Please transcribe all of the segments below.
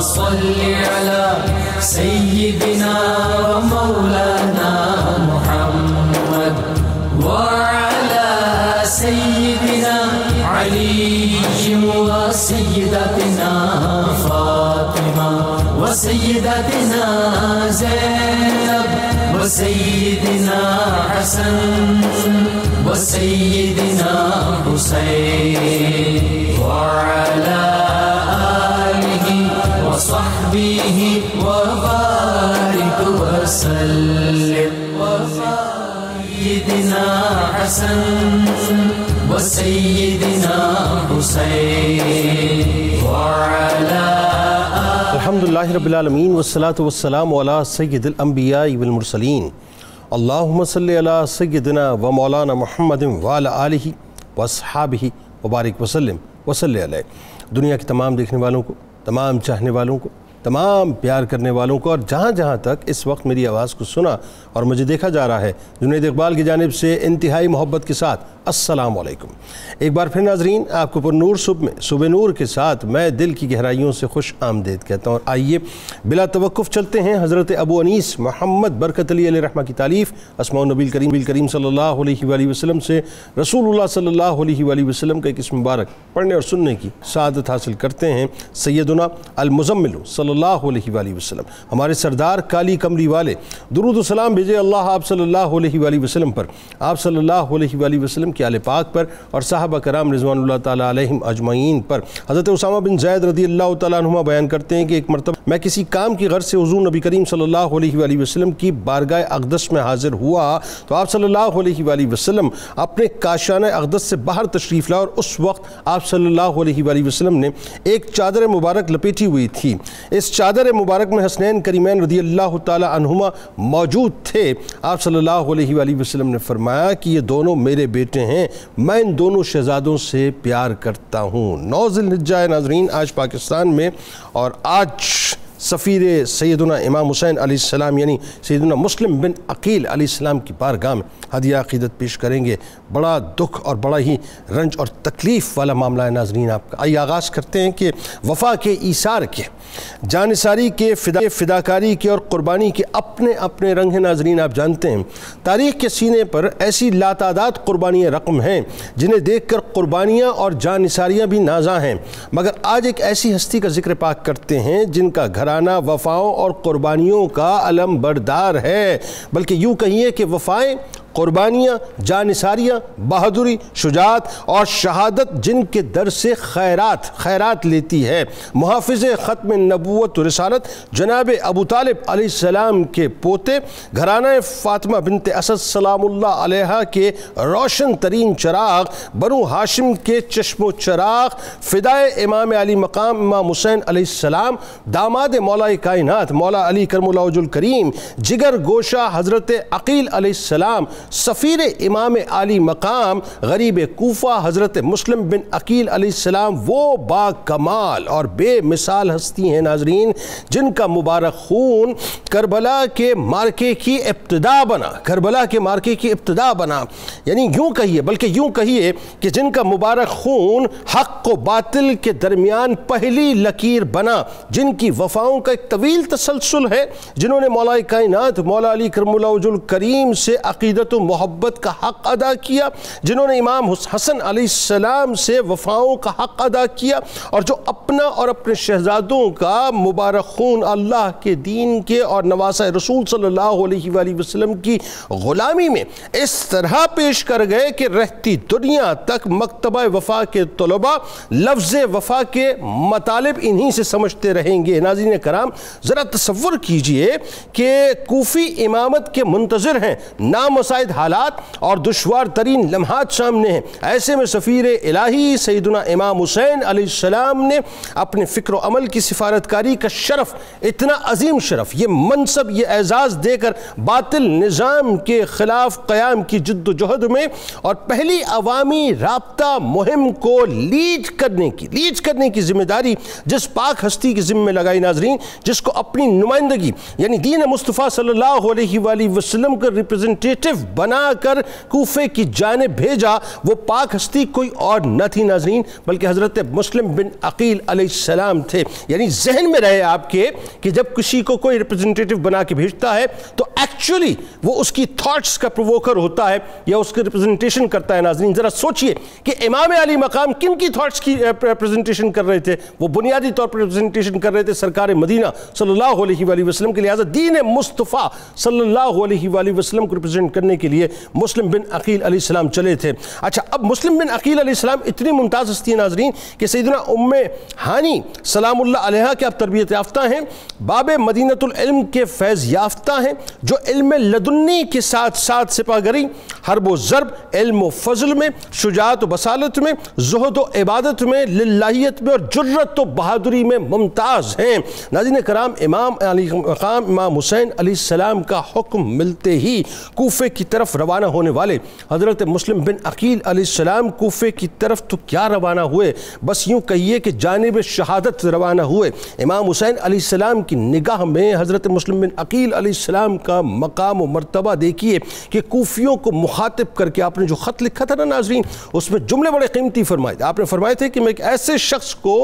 صل على سيدنا ومولانا محمد وعلى سيدنا علي وسيدتنا فاطمة وسيدتنا زينب وسيدنا حسن وسيدنا حسين وعلى آله وصحبه وبارك وسلم وسيدنا حسن وسيدنا حسين وعلى الحمدللہ رب العالمین والصلاة والسلام علی سید الانبیاء والمرسلین اللہم صلی علی سیدنا و مولانا محمد وعلی آلہ واصحابہ وبارک وسلم وصلی علیہ۔ دنیا کے تمام دیکھنے والوں کو، تمام چاہنے والوں کو، تمام پیار کرنے والوں کو، اور جہاں جہاں تک اس وقت میری آواز کو سنا اور مجھے دیکھا جا رہا ہے، جنید اقبال کی جانب سے انتہائی محبت کے ساتھ السلام علیکم۔ ایک بار پھر ناظرین، آپ کو پر نور صبح نور کے ساتھ میں دل کی گہرائیوں سے خوش آمدید کہتا ہوں، اور آئیے بلا توقف چلتے ہیں حضرت ابو انیس محمد برکت علی علیہ رحمہ کی تالیف اسماء النبی کریم صلی اللہ علیہ وآلہ وسلم سے رسول اللہ صلی اللہ علیہ وآلہ وسلم کا ایک اسم مبارک پڑھنے اور سننے کی سعادت حاصل کرتے ہیں۔ سیدنا المزمل صلی اللہ علیہ وآلہ وسلم، ہمارے سردار کالی کملی والے، درود و سلام بھیجے اللہ آپ صلی اللہ علیہ وآلہ وسلم پر، آپ صلی اللہ علیہ وآلہ وسلم کے آل پاک پر اور صحابہ کرام رضوان اللہ تعالیٰ علیہم اجمعین پر۔ حضرت اسامہ بن زید رضی اللہ تعالیٰ عنہما بیان کرتے ہیں کہ ایک مرتبہ میں کسی کام کی غرض سے حضور نبی کریم صلی اللہ علیہ وآلہ وسلم کی بارگاہ اقدس میں حاضر ہوا تو آپ صلی اللہ علیہ وآلہ وسلم اپنے کاشانہ اقدس سے باہر تشریف لائے، اور اس وقت آپ صلی اللہ علیہ وآلہ وسلم نے ایک چادر مبارک لپیٹی ہوئی تھی۔ اس چادر مبارک میں حسنین کریمین رضی اللہ تعالیٰ عنہما موجود تھے۔ آپ صلی اللہ علیہ وآلہ وسلم نے فرمایا کہ یہ دونوں میرے بیٹے ہیں، میں ان دونوں شہزادوں سے پیار کرتا ہوں۔ 9 ذی الحجہ ناظرین آج پاکستان میں، اور آج سفیر سیدنا امام حسین علیہ السلام یعنی سیدنا مسلم بن عقیل علیہ السلام کی بارگاہ میں ہدیہ عقیدت پیش کریں گے۔ بڑا دکھ اور بڑا ہی رنج اور تکلیف والا معاملہ ہے ناظرین آپ کا۔ آئیے آغاز کرتے ہیں کہ وفا کے ایثار کے، جانثاری کے، فداکاری کے اور قربانی کے اپنے اپنے رنگ ہیں ناظرین، آپ جانتے ہیں تاریخ کے سینے پر ایسی لاتعداد قربانیاں رقم ہیں جنہیں دیکھ کر قربانیاں اور جانثاریاں بھی نازاں ہیں، مگر آج ایک ایسی ہستی کا ذکر پاک کرتے ہیں جن کا گھرانہ وفاؤں اور قربانیوں کا علم بردار ہے، بلکہ یوں کہیے کہ وفائیں، قربانیاں، جانثاریاں، بہادری، شجاعت اور شہادت جن کے در سے خیرات لیتی ہے۔ محافظ ختم نبوت و رسالت جناب ابو طالب علیہ السلام کے پوتے، گھرانہ فاطمہ بنت اسد سلام اللہ علیہا کے روشن ترین چراغ، بنو ہاشم کے چشم و چراغ، فدائے امام علی مقام امام حسین علیہ السلام، داماد مولا کائنات مولا علی کرم اللہ وجہ الکریم، جگر گوشہ حضرت عقیل علیہ السلام، سفیر امام علی مقام غریب کوفہ حضرت مسلم بن عقیل علیہ السلام، وہ با کمال اور بے مثال ہستی ہیں ناظرین جن کا مبارک خون کربلا کے مارکے کی ابتدا بنا، یعنی یوں کہیے بلکہ یوں کہیے کہ جن کا مبارک خون حق و باطل کے درمیان پہلی لکیر بنا، جن کی وفاؤں کا ایک طویل تسلسل ہے، جنہوں نے مولا کائنات مولا علی کرم اللہ وجہ الکریم سے عقیدت و محبت کا حق ادا کیا، جنہوں نے امام حسن علیہ السلام سے وفاؤں کا حق ادا کیا، اور جو اپنا اور اپنے شہزادوں کا مبارک خون اللہ کے دین کے اور نواسہ رسول صلی اللہ علیہ وآلہ وسلم کی غلامی میں اس طرح پیش کر گئے کہ رہتی دنیا تک مکتبہ وفا کے طلباء لفظ وفا کے مطالب انہی سے سمجھتے رہیں گے۔ ناظرین کرام ذرا تصور کیجئے کہ کوفی امامت کے منتظر ہیں، نامساعد حالات اور دشوار ترین لمحات سامنے ہیں، ایسے میں سفیر الہی سیدنا امام حسین علیہ السلام نے اپنے فکر و عمل کی سفارتکاری کا شرف، اتنا عظیم شرف، یہ منصب، یہ اعزاز دے کر باطل نظام کے خلاف قیام کی جد و جہد میں اور پہلی عوامی رابطہ مہم کو لیڈ کرنے کی ذمہ داری جس پاک ہستی کی ذمہ لگائی ناظرین، جس کو اپنی نمائندگی یعنی دین مصطفیٰ صلی اللہ علیہ وآلہ وسلم کا ریپرزنٹیٹیو بنا کر کوفے کی جانب بھیجا وہ پاک ہستی کوئی اور نہ تھی ناظرین بلکہ حضرت مسلم بن عقیل علیہ السلام تھے. یعنی ذہن میں رہے آپ کے کہ جب کسی کو کوئی ریپرزنٹیٹیو بنا کے بھیجتا ہے تو ایکچولی وہ اس کی تھاٹس کا پرووکر ہوتا ہے یا اس کی ریپرزنٹیشن کرتا ہے. ناظرین ذرا سوچئے کہ امام علی مقام کن کی تھاٹس کی ریپرزنٹیشن کر رہے تھے؟ وہ بنیادی طور پر ریپرزنٹیشن کر رہے تھے سرکار مدینہ صلی اللہ علیہ وآلہ وسلم کے. لہٰذا دین مصطفیٰ صلی اللہ علیہ وآلہ وسلم کو ریپرزنٹ کرنے کے لیے مسلم بن عقیل علیہ السلام چلے تھے. اچھا، اب مسلم بن عقیل علیہ السلام اتنی ممتاز ہستی ہیں ناظرین کہ سیدنا ام ہانی سلام اللہ علیہا کے آپ تربیت یافتہ ہیں، باب مدینۃ العلم کے فیض یافتہ ہیں، جو علم لدنی کے ساتھ ساتھ سپاہگری، حرب و ضرب، علم و فضل میں، شجاعت و بصالت میں، زہد و عبادت میں، للہیت میں اور جرت و بہادری میں ممتاز ہیں. ناظرین کرام، امام علی مقام امام حسین علیہ السلام کا حکم ملتے ہی کوفے کی طرف روانہ ہونے والے حضرت مسلم بن عقیل علیہ السلام کوفے کی طرف تو کیا روانہ ہوئے، بس یوں کہیے کہ جانب شہادت روانہ ہوئے. امام حسین علیہ السلام کی نگاہ میں حضرت مسلم بن عقیل علیہ السلام کا مقام و مرتبہ دیکھیے کہ کوفیوں کو مخاطب کر کے آپ نے جو خط لکھا تھا نا ناظرین، اس میں جملے بڑے قیمتی فرمائے تھے. آپ نے فرمائے تھے کہ میں ایک ایسے شخص کو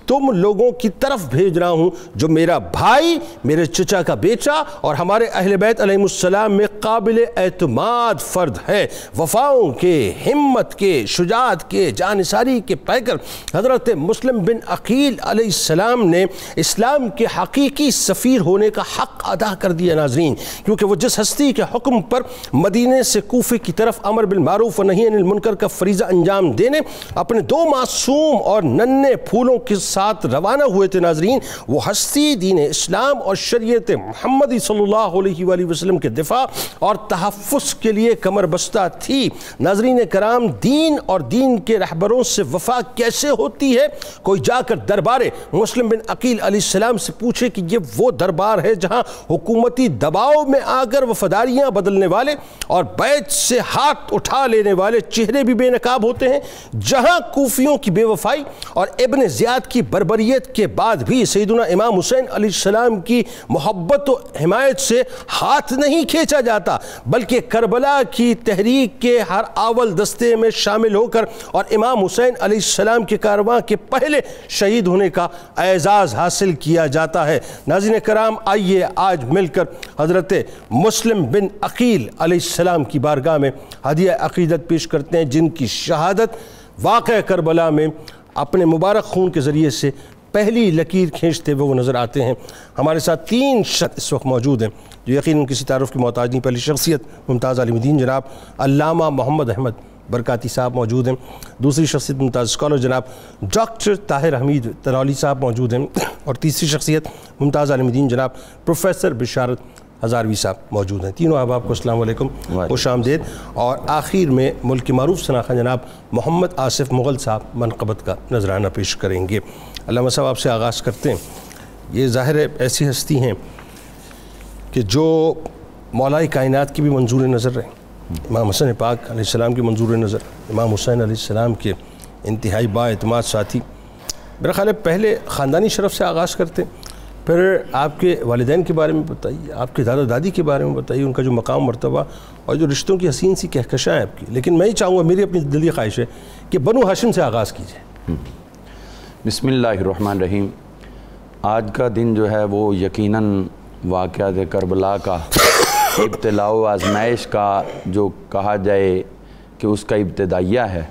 تم لوگوں کی طرف بھیج رہا ہوں جو میرا بھائی، میرے چچا کا بیٹا اور ہمارے اہل بیت علیہ السلام میں قابل اعتماد فرد ہے. وفاؤں کے، ہمت کے، شجاعت کے، جانثاری کے پیکر حضرت مسلم بن عقیل علیہ السلام نے اسلام کے حقیقی سفیر ہونے کا حق ادا کر دیا ناظرین، کیونکہ وہ جس ہستی کے حکم پر مدینے سے کوفے کی طرف امر بالمعروف و نہی عن المنکر کا فریضہ انجام دینے اپنے دو معصوم اور ننھے پھولوں کے ساتھ روانہ ہوئے تھے ناظرین، وہ ہستی دین اسلام اور شریعت محمدی صلی اللہ علیہ وآلہ وسلم کے دفاع اور تحفظ کے لیے کمر بستہ تھی. ناظرین کرام، دین اور دین کے رہبروں سے وفا کیسے ہوتی ہے؟ کوئی جا کر دربار مسلم بن عقیل علیہ السلام سے پوچھے کہ یہ وہ دربار ہے جہاں حکومتی دباؤ میں آ کر وفاداریاں بدلنے والے اور بیعت سے ہاتھ اٹھا لینے والے چہرے بھی بے نقاب ہوتے ہیں، جہاں کوفیوں کی بے وفائی اور ابن زیاد کی بربریت کے بعد بھی سیدنا امام حسین علیہ السلام کی محبت و حمایت سے ہاتھ نہیں کھینچا جاتا، بلکہ کربلا کی تحریک کے ہر اول دستے میں شامل ہو کر اور امام حسین علیہ السلام کے کارواں کے پہلے شہید ہونے کا اعزاز حاصل کیا جاتا ہے. ناظرین کرام، آئیے آج مل کر حضرت مسلم بن عقیل علیہ السلام کی بارگاہ میں ہدیہ عقیدت پیش کرتے ہیں، جن کی شہادت واقعہ کربلا میں اپنے مبارک خون کے ذریعے سے پہلی لکیر کھینچتے ہوئے وہ نظر آتے ہیں. ہمارے ساتھ 3 شخص اس وقت موجود ہیں جو یقیناً کسی تعارف کی محتاج نہیں. پہلی شخصیت ممتاز عالم دین جناب علامہ محمد احمد برکاتی صاحب موجود ہیں. دوسری شخصیت ممتاز اسکالر جناب ڈاکٹر طاہر حمید تنولی صاحب موجود ہیں. اور تیسری شخصیت ممتاز عالم دین جناب پروفیسر بشارت ہزاروی صاحب موجود ہیں. تینوں احباب کو السلام علیکم، خوش آمدید. اور آخر میں ملک معروف شناخت جناب محمد آصف مغل صاحب منقبت کا نذرانہ پیش کریں گے. علامہ صاحب آپ سے آغاز کرتے ہیں. یہ ظاہر ہے ایسی ہستی ہیں کہ جو مولائے کائنات کی بھی منظور نظر رہے، امام حسن پاک علیہ السلام کی منظور نظر، امام حسین علیہ السلام کے انتہائی با اعتماد ساتھی. میرا خیال ہے پہلے خاندانی شرف سے آغاز کرتے ہیں، پھر آپ کے والدین کے بارے میں بتائیے، آپ کے دادا دادی کے بارے میں بتائیے، ان کا جو مقام مرتبہ اور جو رشتوں کی حسین سی کہکشاں ہیں آپ کی. لیکن میں ہی چاہوں گا، میری اپنی دلی خواہش ہے کہ بنو ہاشم سے آغاز کیجیے. بسم اللہ الرحمن الرحیم. آج کا دن جو ہے وہ یقیناً واقعات کربلا کا ابتلاء و آزمائش کا جو کہا جائے کہ اس کا ابتدائیہ ہے،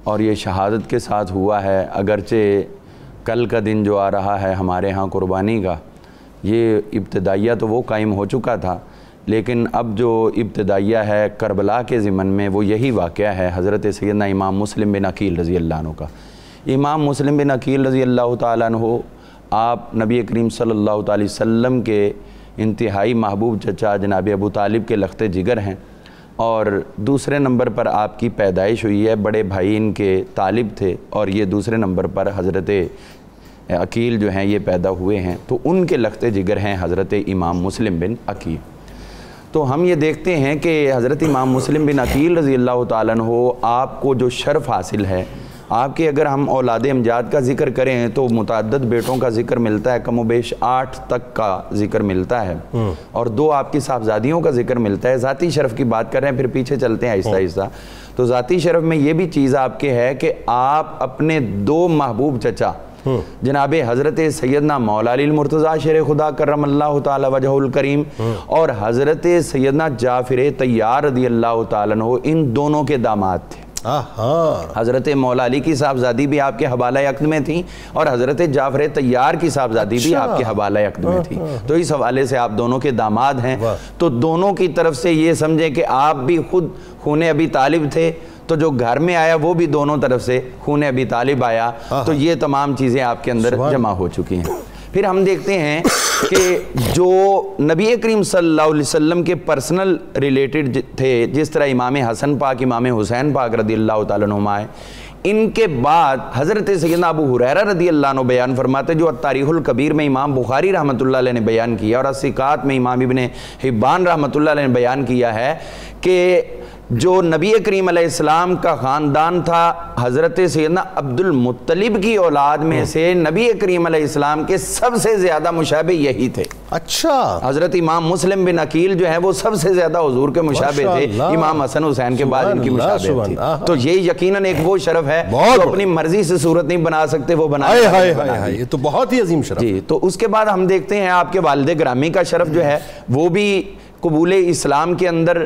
اور یہ شہادت کے ساتھ ہوا ہے. اگرچہ کل کا دن جو آ رہا ہے ہمارے ہاں قربانی کا، یہ ابتدائیہ تو وہ قائم ہو چکا تھا، لیکن اب جو ابتدائیہ ہے کربلا کے ضمن میں وہ یہی واقعہ ہے حضرت سیدنا امام مسلم بن عقیل رضی اللہ عنہ کا. امام مسلم بن عقیل رضی اللہ تعالیٰ عنہ آپ نبی کریم صلی اللہ تعالی وسلم کے انتہائی محبوب چچا جناب ابو طالب کے لخت جگر ہیں، اور دوسرے نمبر پر آپ کی پیدائش ہوئی ہے، بڑے بھائی ان کے طالب تھے، اور یہ دوسرے نمبر پر حضرت عقیل جو ہیں یہ پیدا ہوئے ہیں، تو ان کے لخت جگر ہیں حضرت امام مسلم بن عقیل. تو ہم یہ دیکھتے ہیں کہ حضرت امام مسلم بن عقیل رضی اللہ تعالیٰ عنہ آپ کو جو شرف حاصل ہے آپ کے اگر ہم اولاد امجاد کا ذکر کریں تو متعدد بیٹوں کا ذکر ملتا ہے، کم و بیش 8 تک کا ذکر ملتا ہے، اور 2 آپ کی صاحبزادیوں کا ذکر ملتا ہے۔ ذاتی شرف کی بات کر رہے ہیں، پھر پیچھے چلتے ہیں آہستہ آہستہ۔ تو ذاتی شرف میں یہ بھی چیز آپ کے ہے کہ آپ اپنے 2 محبوب چچا جناب حضرت سیدنا مولا علی المرتضیٰ شیر خدا کرم اللہ تعالی وجہ الکریم اور حضرت سیدنا جعفر طیار رضی اللہ تعالیٰ عنہ، ان دونوں کے داماد تھے۔ حضرت مولا علی کی صاحبزادی بھی آپ کے حوالہ عقد میں تھی، اور حضرت جعفر طیار کی صاحبزادی بھی آپ کے حوالہ عقد میں تھی، تو اس حوالے سے آپ دونوں کے داماد ہیں۔ تو دونوں کی طرف سے یہ سمجھیں کہ آپ بھی خود خون ابی طالب تھے، تو جو گھر میں آیا وہ بھی دونوں طرف سے خون ابی طالب آیا، تو یہ تمام چیزیں آپ کے اندر جمع ہو چکی ہیں۔ پھر ہم دیکھتے ہیں کہ جو نبی کریم صلی اللہ علیہ وسلم کے پرسنل ریلیٹڈ تھے، جس طرح امام حسن پاک، امام حسین پاک رضی اللہ تعالیٰ عنہما ہیں، ان کے بعد حضرت سیدنا ابو ہریرہ رضی اللہ عنہ بیان فرماتے، جو تاریخ الکبیر میں امام بخاری رحمۃ اللہ علیہ نے بیان کیا، اور الثقات میں امام ابن حبان رحمۃ اللہ علیہ نے بیان کیا ہے کہ جو نبی کریم علیہ السلام کا خاندان تھا، حضرت سیدنا عبد المطلب کی اولاد میں سے نبی کریم علیہ السلام کے سب سے زیادہ مشابہ یہی تھے۔ اچھا، حضرت امام مسلم بن عقیل جو ہیں وہ سب سے زیادہ حضور کے مشابہ تھے، امام حسن حسین کے بعد ان کی مشابہ تھی۔ تو یہ یقیناً ایک وہ شرف ہے جو اپنی مرضی سے صورت نہیں بنا سکتے، وہ بنا یہ تو بہت ہی عظیم شرف۔ جی، تو اس کے بعد ہم دیکھتے ہیں آپ کے والد گرامی کا شرف جو ہے وہ بھی قبول اسلام کے اندر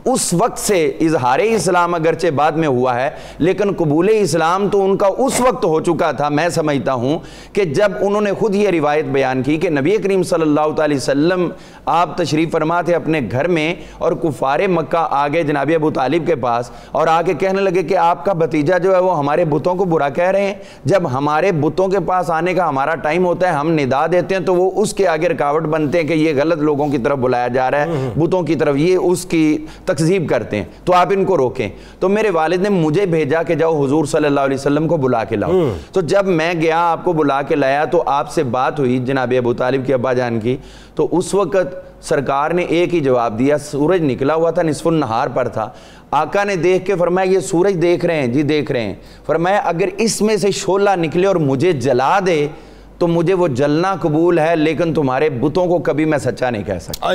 اس وقت سے اظہار اسلام اگرچہ بعد میں ہوا ہے، لیکن قبول اسلام تو ان کا اس وقت ہو چکا تھا۔ میں سمجھتا ہوں کہ جب انہوں نے خود یہ روایت بیان کی کہ نبی کریم صلی اللہ علیہ وسلم آپ تشریف فرما تھے اپنے گھر میں، اور کفار مکہ آگے جناب ابو طالب کے پاس اور آ کے کہنے لگے کہ آپ کا بھتیجا جو ہے وہ ہمارے بتوں کو برا کہہ رہے ہیں، جب ہمارے بتوں کے پاس آنے کا ہمارا ٹائم ہوتا ہے، ہم ندا دیتے ہیں تو وہ اس کے آگے رکاوٹ بنتے ہیں کہ یہ غلط لوگوں کی طرف بلایا جا رہا ہے، بتوں کی طرف، یہ اس کی تکذیب کرتے ہیں، تو آپ ان کو روکیں۔ تو میرے والد نے مجھے بھیجا کہ جاؤ حضور صلی اللہ علیہ وسلم کو بلا کے لاؤ۔ تو جب میں گیا، آپ کو بلا کے لایا، تو آپ سے بات ہوئی جناب ابو طالب کی ابا جان کی، تو اس وقت سرکار نے ایک ہی جواب دیا، سورج نکلا ہوا تھا، نصف النہار پر تھا۔ آقا نے دیکھ کے فرمایا یہ سورج دیکھ رہے ہیں؟ جی دیکھ رہے ہیں۔ فرمایا اگر اس میں سے شعلہ نکلے اور مجھے جلا دے تو مجھے وہ جلنا قبول ہے، لیکن تمہارے بتوں کو کبھی میں سچا نہیں کہہ سکتا۔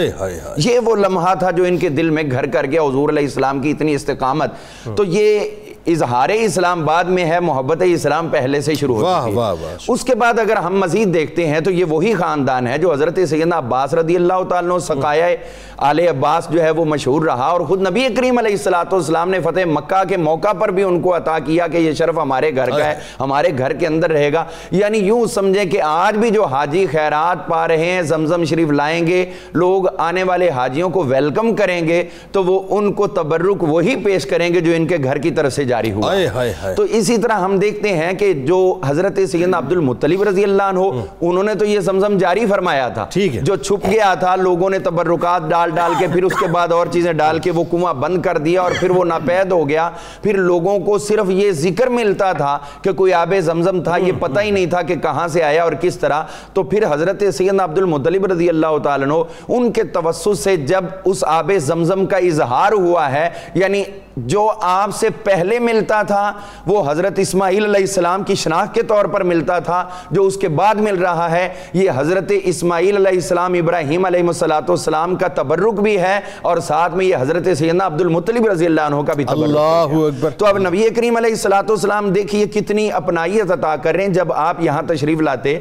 یہ وہ لمحہ تھا جو ان کے دل میں گھر کر گیا، حضور علیہ السلام کی اتنی استقامت۔ تو یہ اظہار اسلام بعد میں ہے، محبت اسلام پہلے سے شروع ہوتی ہے۔ اس کے بعد اگر ہم مزید دیکھتے ہیں تو یہ وہی خاندان ہے جو حضرت سیدنا عباس رضی اللہ تعالیٰ عنہ، سقایہ آل عباس جو ہے وہ مشہور رہا، اور خود نبی کریم علیہ السلام نے فتح مکہ کے موقع پر بھی ان کو عطا کیا کہ یہ شرف ہمارے گھر کا ہے، ہمارے گھر کے اندر رہے گا۔ یعنی یوں سمجھیں کہ آج بھی جو حاجی خیرات پا رہے ہیں، زمزم شریف لائیں گے، لوگ آنے والے حاجیوں کو ویلکم کریں گے تو وہ ان کو تبرک وہی پیش کریں گے جو ان کے گھر کی طرف سے جاری ہوا۔ تو اسی طرح ہم دیکھتے ہیں کہ جو حضرت سیدنا عبد المطلب رضی اللہ عنہ، انہوں نے تو یہ زمزم جاری فرمایا تھا، جو چھپ گیا تھا، لوگوں نے تبرکات ڈال کے پھر اس کے بعد اور چیزیں ڈال کے وہ کنواں بند کر دیا، اور پھر وہ ناپید ہو گیا۔ پھر لوگوں کو صرف یہ ذکر ملتا تھا کہ کوئی آب زمزم تھا، یہ پتہ ہی نہیں تھا کہ کہاں سے آیا اور کس طرح۔ تو پھر حضرت سیدنا عبد المطلب رضی اللہ تعالیٰ عنہ، ان کے توسط سے جب اس آب زمزم کا اظہار ہوا ہے، یعنی جو آپ سے پہلے ملتا تھا وہ حضرت اسماعیل علیہ السلام کی شناخت کے طور پر ملتا تھا، جو اس کے بعد مل رہا ہے یہ حضرت اسماعیل علیہ السلام، ابراہیم علیہ السلام کا تبرک بھی ہے، اور ساتھ میں یہ حضرت سیدنا عبد المطلب رضی اللہ عنہ کا بھی تبرک۔ اللہ اکبر۔ تو اب نبی کریم علیہ السلام دیکھیے کتنی اپنائیت عطا کر رہے ہیں۔ جب آپ یہاں تشریف لاتے،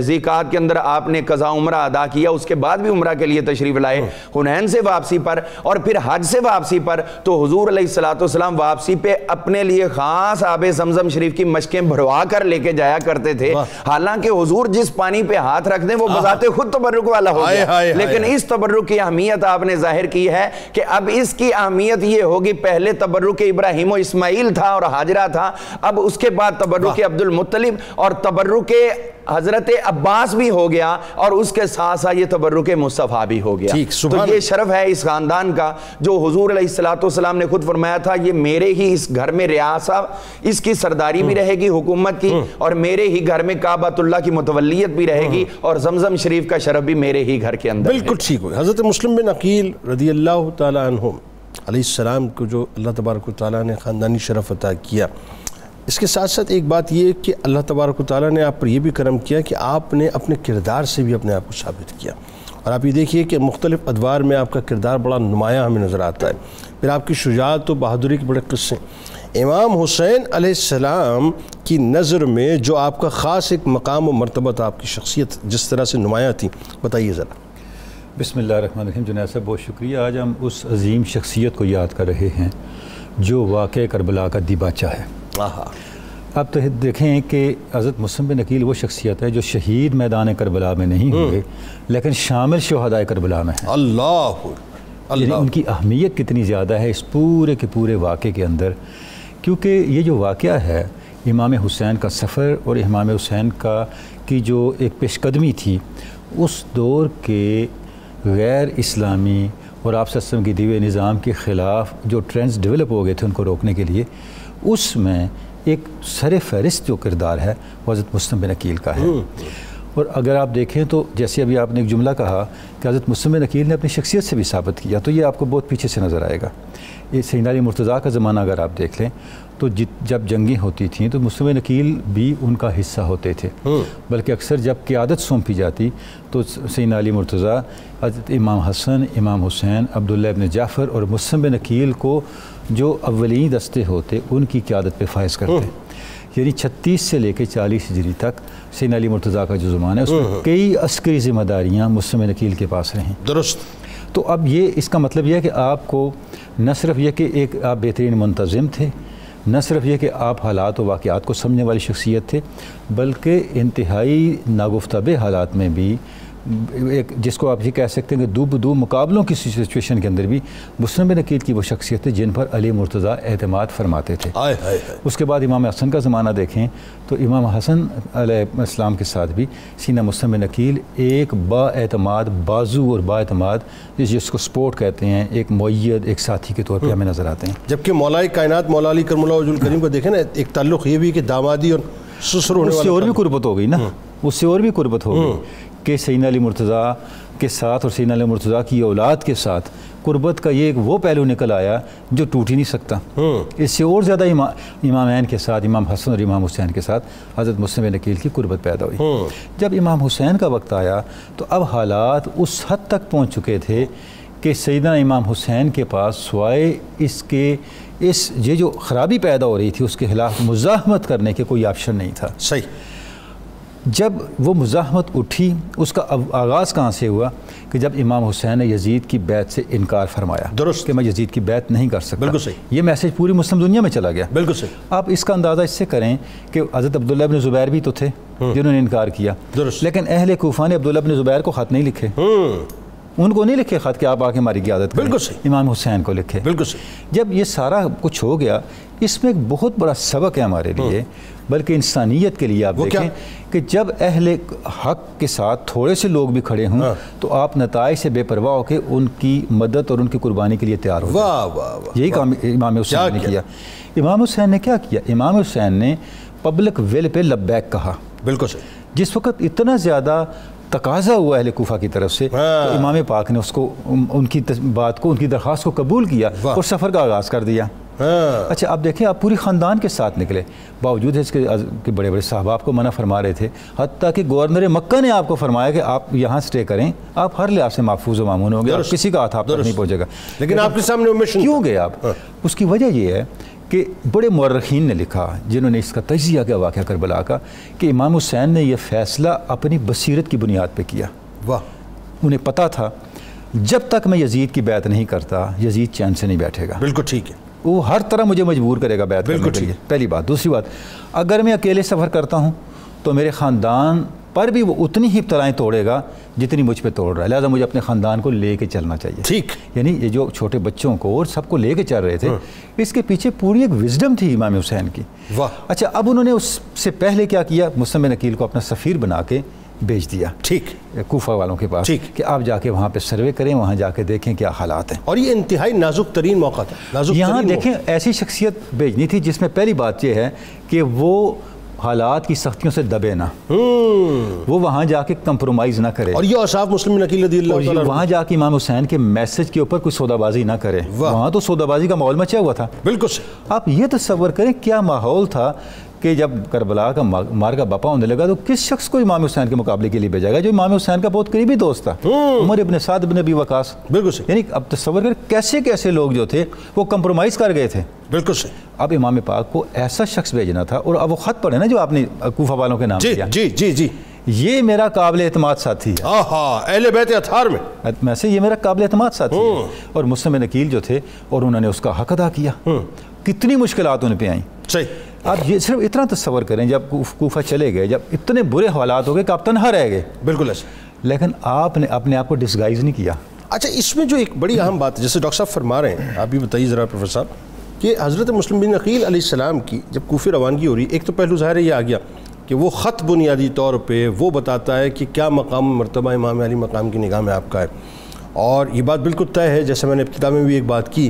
ذیقعات کے اندر آپ نے قضا عمرہ ادا کیا، اس کے بعد بھی عمرہ کے لیے تشریف لائے، حنین سے واپسی پر اور پھر حج سے واپسی پر، تو حضور علیہ السلام واپسی پہ اپنے لیے خاص آب زمزم شریف کی مشکیں بھروا کر لے کے جایا کرتے تھے۔ حالانکہ حضور جس پانی پہ ہاتھ رکھ دیں وہ بذات خود تبرک والا ہو گیا، لیکن اس تبرک کی اہمیت آپ نے ظاہر کی ہے کہ اب اس کی اہمیت یہ ہوگی، پہلے تبرک ابراہیم و اسماعیل تھا اور حاجرہ تھا، اب اس کے بعد تبرک عبد المطلب اور تبرک حضرت عباس بھی ہو گیا، اور اس کے ساتھ ساتھ یہ تبرک مصطفیٰ بھی ہو گیا۔ تو یہ شرف ہے اس خاندان کا، جو حضور علیہ السلام نے خود فرمایا تھا یہ میرے ہی اس گھر میں ریاست، اس کی سرداری بھی رہے گی حکومت کی، اور میرے ہی گھر میں کعبۃ اللہ کی متولیت بھی رہے گی، اور زمزم شریف کا شرف بھی میرے ہی گھر کے اندر۔ بالکل ٹھیک ہوئی۔ حضرت مسلم بن عقیل رضی اللہ تعالیٰ عنہ علیہ السلام کو جو اللہ تبارک و تعالیٰ نے خاندانی شرف عطا کیا، اس کے ساتھ ساتھ ایک بات یہ کہ اللہ تبارک و تعالیٰ نے آپ پر یہ بھی کرم کیا کہ آپ نے اپنے کردار سے بھی اپنے آپ کو ثابت کیا، اور آپ یہ دیکھیے کہ مختلف ادوار میں آپ کا کردار بڑا نمایاں ہمیں نظر آتا ہے. پھر آپ کی شجاعت و بہادری کے بڑے قصے. امام حسین علیہ السلام کی نظر میں جو آپ کا خاص ایک مقام و مرتبہ تھا، آپ کی شخصیت جس طرح سے نمایاں تھی، بتائیے ذرا. بسم اللہ الرحمن الرحیم. جنید صاحب بہت شکریہ. آج ہم اس عظیم شخصیت کو یاد کر رہے ہیں جو واقعہ کربلا کا دیباچہ ہے. اب تو دیکھیں کہ حضرت مسلم بن عقیل وہ شخصیت ہے جو شہید میدان کربلا میں نہیں ہوئے لیکن شامل شہدائے کربلا میں ہیں. اللہ یعنی ان کی اہمیت کتنی زیادہ ہے اس پورے کے پورے واقعے کے اندر، کیونکہ یہ جو واقعہ ہے امام حسین کا سفر اور امام حسین کی جو ایک پیش قدمی تھی اس دور کے غیر اسلامی اور آپ وسلم کی دیوے نظام کے خلاف جو ٹرینڈز ڈیولپ ہو گئے تھے ان کو روکنے کے لیے، اس میں ایک سر فہرست جو کردار ہے وہ حضرت مسلم بن عقیل کا ہے. اور اگر آپ دیکھیں تو جیسے ابھی آپ نے ایک جملہ کہا کہ حضرت مسلم بن عقیل نے اپنی شخصیت سے بھی ثابت کیا، تو یہ آپ کو بہت پیچھے سے نظر آئے گا. یہ سیدنا علی مرتضیٰ کا زمانہ اگر آپ دیکھ لیں تو جب جنگیں ہوتی تھیں تو مسلم بن عقیل بھی ان کا حصہ ہوتے تھے، بلکہ اکثر جب قیادت سونپی جاتی تو سیدنا علی مرتضیٰ حضرت امام حسن، امام حسین، عبداللہ ابن جعفر اور مسلم بن عقیل کو جو اولین دستے ہوتے ان کی قیادت پہ فائز کرتے. یعنی 36 سے لے کے 40 ہجری تک سیدنا علی مرتضیٰ کا جو زمانہ ہے اس میں کئی عسکری ذمہ داریاں مسلم بن عقیل کے پاس رہیں. درست. تو اب یہ اس کا مطلب یہ ہے کہ آپ کو نہ صرف یہ کہ ایک آپ بہترین منتظم تھے، نہ صرف یہ کہ آپ حالات و واقعات کو سمجھنے والی شخصیت تھے، بلکہ انتہائی ناگفتہ حالات میں بھی ایک جس کو آپ یہ کہہ سکتے ہیں کہ دو بدو مقابلوں کی سچویشن کے اندر بھی مسلم بن عقیل کی وہ شخصیت ہے جن پر علی مرتضیٰ اعتماد فرماتے تھے. اس کے بعد امام حسن کا زمانہ دیکھیں تو امام حسن علیہ السلام کے ساتھ بھی سیدنا مسلم بن عقیل ایک با اعتماد بازو اور با اعتماد جس کو سپورٹ کہتے ہیں ایک معید ایک ساتھی کے طور پہ ہمیں نظر آتے ہیں. جبکہ مولا کائنات مولا علی کرم اللہ وجہ الکریم کو دیکھیں نا، ایک تعلق یہ بھی کہ دامادی اور سسر ہونے اس سے اور بھی قربت ہو گئی نا، اس سے اور بھی قربت ہو گئی کہ سیدنا علی مرتضیٰ کے ساتھ اور سیدنا علی مرتضیٰ کی اولاد کے ساتھ قربت کا یہ وہ پہلو نکل آیا جو ٹوٹ ہی نہیں سکتا. اس سے اور زیادہ امامین کے ساتھ، امام حسن اور امام حسین کے ساتھ حضرت مسلم بن عقیل کی قربت پیدا ہوئی. جب امام حسین کا وقت آیا تو اب حالات اس حد تک پہنچ چکے تھے کہ سیدنا امام حسین کے پاس سوائے یہ جو خرابی پیدا ہو رہی تھی اس کے خلاف مزاحمت کرنے کے کوئی آپشن نہیں تھا. صحیح. جب وہ مزاحمت اٹھی اس کا آغاز کہاں سے ہوا کہ جب امام حسین نے یزید کی بیعت سے انکار فرمایا. درست. کہ میں یزید کی بیعت نہیں کر سکتا. بالکل صحیح. یہ میسیج پوری مسلم دنیا میں چلا گیا. بالکل صحیح. آپ اس کا اندازہ اس سے کریں کہ حضرت عبداللہ ابن زبیر بھی تو تھے جنہوں نے انکار کیا. درست. لیکن اہل کوفہ نے عبداللہ ابن زبیر کو خط نہیں لکھے. ان کو نہیں لکھے خط کہ آپ آ کے ہماری قیادت کریں. بالکل صحیح. امام حسین کو لکھے. بالکل صحیح. جب یہ سارا کچھ ہو گیا اس میں ایک بہت بڑا سبق ہے ہمارے لیے بلکہ انسانیت کے لیے. آپ دیکھیں کہ جب اہل حق کے ساتھ تھوڑے سے لوگ بھی کھڑے ہوں تو آپ نتائج سے بے پرواہ ہو کے ان کی مدد اور ان کی قربانی کے لیے تیار ہو جائیں. یہی کام امام حسین نے کیا. امام حسین نے کیا کیا؟ امام حسین نے پبلک ویل پہ لبیک کہا. بالکل صحیح. جس وقت اتنا زیادہ تقاضا ہوا اہل کوفہ کی طرف سے تو امام پاک نے اس کو ان کی بات کو ان کی درخواست کو قبول کیا اور سفر کا آغاز کر دیا. اچھا آپ دیکھیں آپ پوری خاندان کے ساتھ نکلے باوجود ہے اس کے بڑے بڑے صحابہ آپ کو منع فرما رہے تھے، حتیٰ کہ گورنر مکہ نے آپ کو فرمایا کہ آپ یہاں سٹے کریں، آپ ہر لحاظ سے محفوظ و مامون ہوں گے اور کسی کا ہاتھ آپ تک نہیں پہنچے گا. لیکن آپ کے سامنے کیوں گئے آپ؟ اس کی وجہ یہ ہے کہ بڑے مورخین نے لکھا جنہوں نے اس کا تجزیہ کیا واقعہ کربلا کا کہ امام حسین نے یہ فیصلہ اپنی بصیرت کی بنیاد پہ کیا. انہیں پتہ تھا جب تک میں یزید کی بیعت نہیں کرتا یزید چین سے نہیں بیٹھے گا. بالکل ٹھیک ہے. وہ ہر طرح مجھے مجبور کرے گا بیعت کرنے کے لیے. پہلی بات. دوسری بات، اگر میں اکیلے سفر کرتا ہوں تو میرے خاندان پر بھی وہ اتنی ہی ابتلائیں توڑے گا جتنی مجھ پہ توڑ رہا ہے، لہٰذا مجھے اپنے خاندان کو لے کے چلنا چاہیے. ٹھیک. یعنی یہ جو چھوٹے بچوں کو اور سب کو لے کے چل رہے تھے اس کے پیچھے پوری ایک وزڈم تھی امام حسین کی. اچھا اب انہوں نے اس سے پہلے کیا کیا؟ مسلم بن عقیل کو اپنا سفیر بنا کے بھیج دیا. ٹھیک. کوفہ والوں کے پاس کہ آپ جا کے وہاں پہ سروے کریں، وہاں جا کے دیکھیں کیا حالات ہیں. اور یہ انتہائی نازک ترین موقع تھا. یہاں دیکھیں ایسی شخصیت بھیجنی تھی جس میں پہلی بات یہ ہے کہ وہ حالات کی سختیوں سے دبے نہ، وہ وہاں جا کے کمپرومائز نہ کرے، اور یہ اوصاف مسلم بن عقیل رضی اللہ تعالیٰ وہاں جا کے امام حسین کے میسج کے اوپر کوئی سودا بازی نہ کرے. وہاں تو سودا بازی کا ماحول مچا ہوا تھا. بالکل صحیح. آپ یہ تصور کریں کیا ماحول تھا کہ جب کربلا کا مار کا بپا ہونے لگا تو کس شخص کو امام حسین کے مقابلے کے لیے بھیجا گا جو امام حسین کا بہت قریبی دوست تھا، عمر ابن سعد ابن ابی وقاص. بالکل صحیح. یعنی اب تصور کریں کیسے کیسے لوگ جو تھے وہ کمپرومائز کر گئے تھے. بالکل صحیح. اب امام پاک کو ایسا شخص بھیجنا تھا، اور اب وہ خط پڑھے نا جو آپ نے کوفہ والوں کے نام کیا، جی جی جی، یہ میرا قابل اعتماد ساتھی ہے. اہل بیت اطہار میں سے یہ میرا قابل اعتماد ساتھی ہے. اور مسلم بن عقیل جو تھے اور انہوں نے اس کا حق ادا کیا. کتنی مشکلات ان پہ آئیں. صحیح. آپ یہ صرف اتنا تصور کریں جب کوفہ چلے گئے، جب اتنے برے حالات ہو گئے کہ آپ تنہا رہ گئے. بالکل ایسا. لیکن آپ نے اپنے آپ کو ڈسگائز نہیں کیا. اچھا، اس میں جو ایک بڑی اہم بات ہے جیسے ڈاکٹر صاحب فرما رہے ہیں، آپ بھی بتائیے ذرا پروفیسر صاحب، کہ حضرت مسلم بن عقیل علیہ السلام کی جب کوفے روانگی ہو رہی، ایک تو پہلو ظاہر یہ آ گیا کہ وہ خط بنیادی طور پہ وہ بتاتا ہے کہ کیا مقام مرتبہ امام علی مقام کی نگاہ میں آپ کا ہے. اور یہ بات بالکل طے ہے، جیسے میں نے ابتدا میں بھی ایک بات کی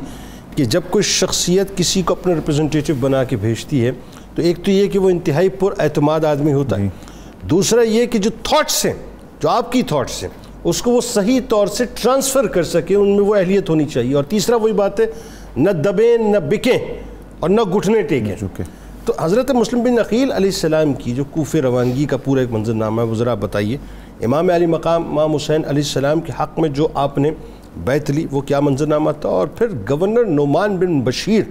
کہ جب کوئی شخصیت کسی کو اپنا ریپرزنٹیٹیو بنا کے بھیجتی ہے تو ایک تو یہ کہ وہ انتہائی پر اعتماد آدمی ہوتا ہے، دوسرا یہ کہ جو تھاٹس ہیں، جو آپ کی تھاٹس ہیں، اس کو وہ صحیح طور سے ٹرانسفر کر سکے، ان میں وہ اہلیت ہونی چاہیے. اور تیسرا وہی بات ہے، نہ دبیں نہ بکیں اور نہ گھٹنے ٹیکیں. تو حضرت مسلم بن عقیل علیہ السلام کی جو کوفے روانگی کا پورا ایک منظر نامہ ہے وہ ذرا بتائیے. امام علی مقام امام حسین علیہ السلام کے حق میں جو آپ نے بیعت لی وہ کیا منظر نامہ تھا، اور پھر گورنر نعمان بن بشیر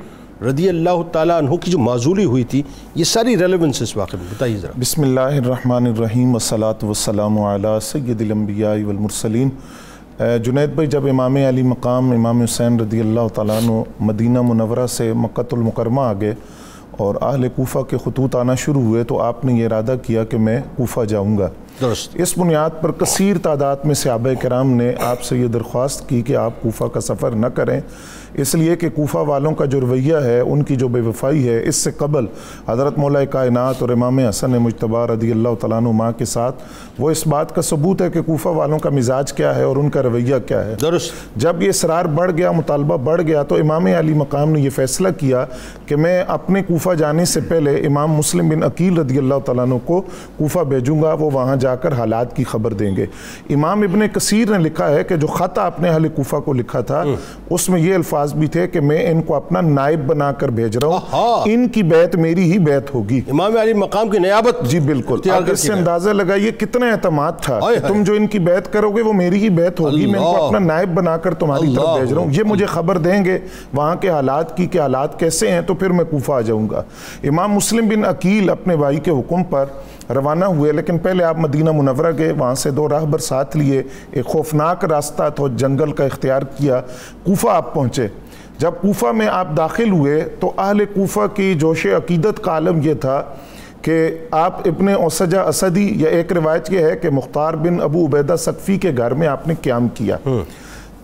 رضی اللہ تعالیٰ عنہ کی جو معزولی ہوئی تھی، یہ ساری ریلیونس اس واقعے میں بتائیے ذرا. بسم اللہ الرحمن الرحیم، والصلاة والسلام علی سید الانبیاء والمرسلین. جنید بھائی، جب امام علی مقام امام حسین رضی اللہ تعالیٰ عنہ مدینہ منورہ سے مکہ المکرمہ آ گئے اور اہل کوفہ کے خطوط آنا شروع ہوئے تو آپ نے یہ ارادہ کیا کہ میں کوفہ جاؤں گا. درست. اس بنیاد پر کثیر تعداد میں صحابہ کرام نے آپ سے یہ درخواست کی کہ آپ کوفہ کا سفر نہ کریں، اس لیے کہ کوفہ والوں کا جو رویہ ہے، ان کی جو بے وفائی ہے، اس سے قبل حضرت مولا کائنات اور امام حسن مجتبی رضی اللہ تعالیٰ عنہ کے ساتھ وہ اس بات کا ثبوت ہے کہ کوفہ والوں کا مزاج کیا ہے اور ان کا رویہ کیا ہے. درست. جب یہ اصرار بڑھ گیا، مطالبہ بڑھ گیا، تو امام علی مقام نے یہ فیصلہ کیا کہ میں اپنے کوفہ جانے سے پہلے امام مسلم بن عقیل رضی اللہ تعالیٰ عنہ کو کوفہ بھیجوں گا، وہ وہاں جا کر حالات کی خبر دیں گے. امام ابن کثیر نے لکھا ہے کہ جو خط آپ نے اہل کوفہ کو لکھا تھا اس میں یہ الفاظ بھی تھے کہ میں ان کو اپنا نائب بنا کر بھیج رہا ہوں، ان کی بیعت میری ہی بیعت ہوگی. امام علی مقام کی نیابت. جی بالکل. آپ اس سے اندازہ لگائیے کتنا اعتماد تھا کہ تم جو ان کی بیعت کرو گے وہ میری ہی بیعت ہوگی، میں ان کو اپنا نائب بنا کر تمہاری طرف بھیج رہا ہوں، یہ مجھے خبر دیں گے وہاں کے حالات کی کہ حالات کیسے ہیں، تو پھر میں کوفہ آ جاؤں گا. امام مسلم بن عقیل اپنے بھائی کے حکم پر روانہ ہوئے، لیکن پہلے آپ مدینہ منورہ گئے، وہاں سے 2 راہبر ساتھ لیے، ایک خوفناک راستہ تو جنگل کا اختیار کیا، کوفہ آپ پہنچے. جب کوفہ میں آپ داخل ہوئے تو اہل کوفہ کی جوش عقیدت کا عالم یہ تھا کہ آپ ابن اوسجہ اسدی، یا ایک روایت یہ ہے کہ مختار بن ابو عبیدہ سقفی کے گھر میں آپ نے قیام کیا.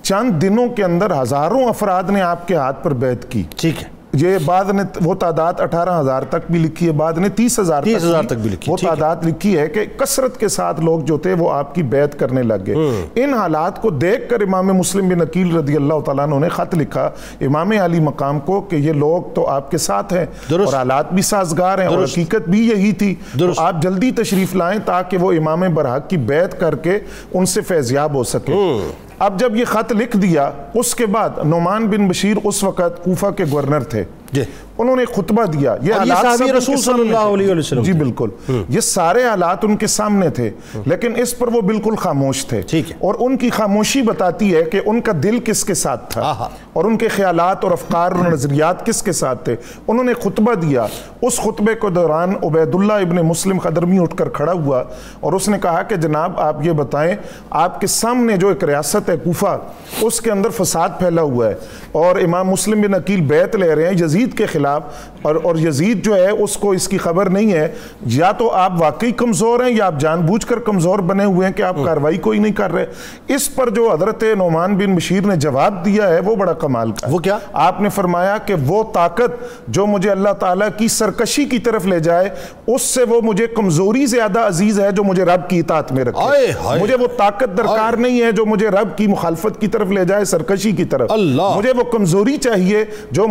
چند دنوں کے اندر ہزاروں افراد نے آپ کے ہاتھ پر بیعت کی. ٹھیک ہے. یہ بعد نے وہ تعداد 18,000 تک بھی لکھی ہے، بعد نے 30,000 تک بھی لکھی. وہ تعداد لکھی ہے کہ کثرت کے ساتھ لوگ جو تھے وہ آپ کی بیعت کرنے لگ گئے. ان حالات کو دیکھ کر امام مسلم بن عقیل رضی اللہ تعالیٰ عنہ نے خط لکھا امام علی مقام کو کہ یہ لوگ تو آپ کے ساتھ ہیں اور حالات بھی سازگار ہیں اور حقیقت بھی یہی تھی، آپ جلدی تشریف لائیں تاکہ وہ امام برحق کی بیعت کر کے ان سے فیضیاب ہو سکے. اب جب یہ خط لکھ دیا، اس کے بعد نعمان بن بشیر اس وقت کوفہ کے گورنر تھے، انہوں نے خطبہ دیا. یہ صحابی رسول صلی اللہ علیہ وسلم. جی بالکل. یہ سارے حالات ان کے سامنے تھے، لیکن اس پر وہ بالکل خاموش تھے، اور ان کی خاموشی بتاتی ہے کہ ان کا دل کس کے ساتھ تھا اور ان کے خیالات اور افکار اور نظریات کس کے ساتھ تھے. انہوں نے خطبہ دیا. اس خطبے کے دوران عبید اللہ ابن مسلم خدرمی اٹھ کر کھڑا ہوا اور اس نے کہا کہ جناب آپ یہ بتائیں، آپ کے سامنے جو ایک ریاست ہے کوفہ، اس کے اندر فساد پھیلا ہوا ہے اور امام مسلم بن عقیل بیعت لے رہے ہیں یزید کے خلاف، اور یزید جو ہے اس کو اس کی خبر نہیں ہے. یا تو آپ واقعی کمزور ہیں یا آپ جان بوجھ کر کمزور بنے ہوئے ہیں کہ آپ کاروائی کوئی نہیں کر رہے. اس پر جو حضرت نعمان بن بشیر نے جواب دیا ہے وہ بڑا کمال کا. وہ کیا؟ آپ نے فرمایا کہ وہ طاقت جو مجھے اللہ تعالیٰ کی سرکشی کی طرف لے جائے، اس سے وہ مجھے کمزوری زیادہ عزیز ہے جو مجھے رب کی اطاعت میں رکھے. مجھے وہ طاقت درکار نہیں ہے جو مجھے رب کی مخالفت کی طرف لے جائے، سرکشی کی طرف. مجھے وہ کمزوری چاہیے جو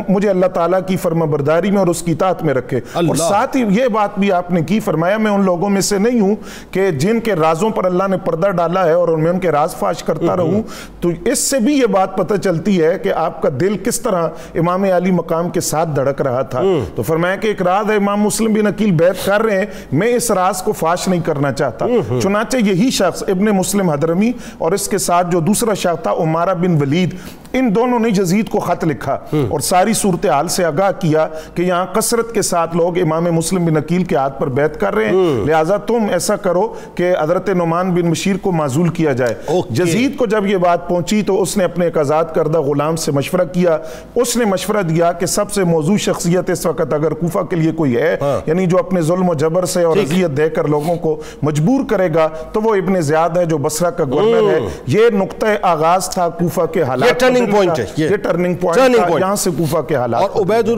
مجھے اللہ تعالیٰ کی فرمانبرداری میں اور اس کی اطاعت میں رکھے. اور ساتھ ہی یہ بات بھی آپ نے کی، فرمایا میں ان لوگوں میں سے نہیں ہوں کہ جن کے رازوں پر اللہ نے پردہ ڈالا ہے اور میں ان کے راز فاش کرتا رہوں. تو اس سے بھی یہ بات پتہ چلتی ہے کہ آپ کا دل کس طرح امام علی مقام کے ساتھ دھڑک رہا تھا. تو فرمایا کہ ایک راز ہے، امام مسلم بن عقیل بیعت کر رہے ہیں، میں اس راز کو فاش نہیں کرنا چاہتا. چنانچہ یہی شخص ابن مسلم حضرمی اور اس کے ساتھ جو دوسرا شخص تھا عمارہ بن ولید، ان دونوں نے یزید کو خط لکھا اور ساری صورتحال سے آگاہ کیا کہ یہاں کثرت کے ساتھ لوگ امام مسلم بن عقیل کے ہاتھ پر بیعت کر رہے ہیں، لہٰذا تم ایسا کرو کہ حضرت نعمان بن بشیر کو معزول کیا جائے. یزید کو جب یہ بات پہنچی تو اس نے اپنے ایک آزاد کردہ غلام سے مشورہ کیا. اس نے مشورہ دیا کہ سب سے موضوع شخصیت اس وقت اگر کوفہ کے لیے کوئی ہے، یعنی جو اپنے ظلم و جبر سے اور اذیت دے کر لوگوں کو مجبور کرے گا، تو وہ ابن زیاد ہے جو بصرہ کا گورنر ہے. یہ نقطہ آغاز تھا کوفہ کے حالات، یہ ٹرننگ پوائنٹ تھا، یہاں سے کوفہ کے حالات. اور عبید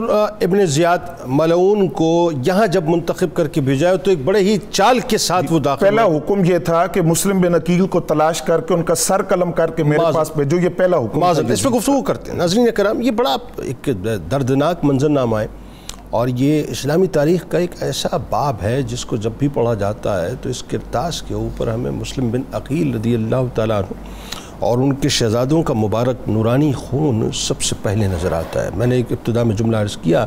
ابن زیاد ملعون کو یہاں جب منتخب کر کے بھیجا تو ایک بڑے ہی چال کے ساتھ وہ داخل. پہلا حکم یہ تھا کہ مسلم بن عقیل کو تلاش کر کے ان کا سر قلم کر کے میرے پاس بھیجو. یہ پہلا حکم. اس پہ گفتگو کرتے ہیں. ناظرین کرام، یہ بڑا ایک دردناک منظرنامہ ہے اور یہ اسلامی تاریخ کا ایک ایسا باب ہے جس کو جب بھی پڑھا جاتا ہے تو اس کرتاس کے اوپر ہمیں مسلم بن عقیل رضی اللہ تعالیٰ عنہ اور ان کے شہزادوں کا مبارک نورانی خون سب سے پہلے نظر آتا ہے. میں نے ایک ابتدا میں جملہ عرض کیا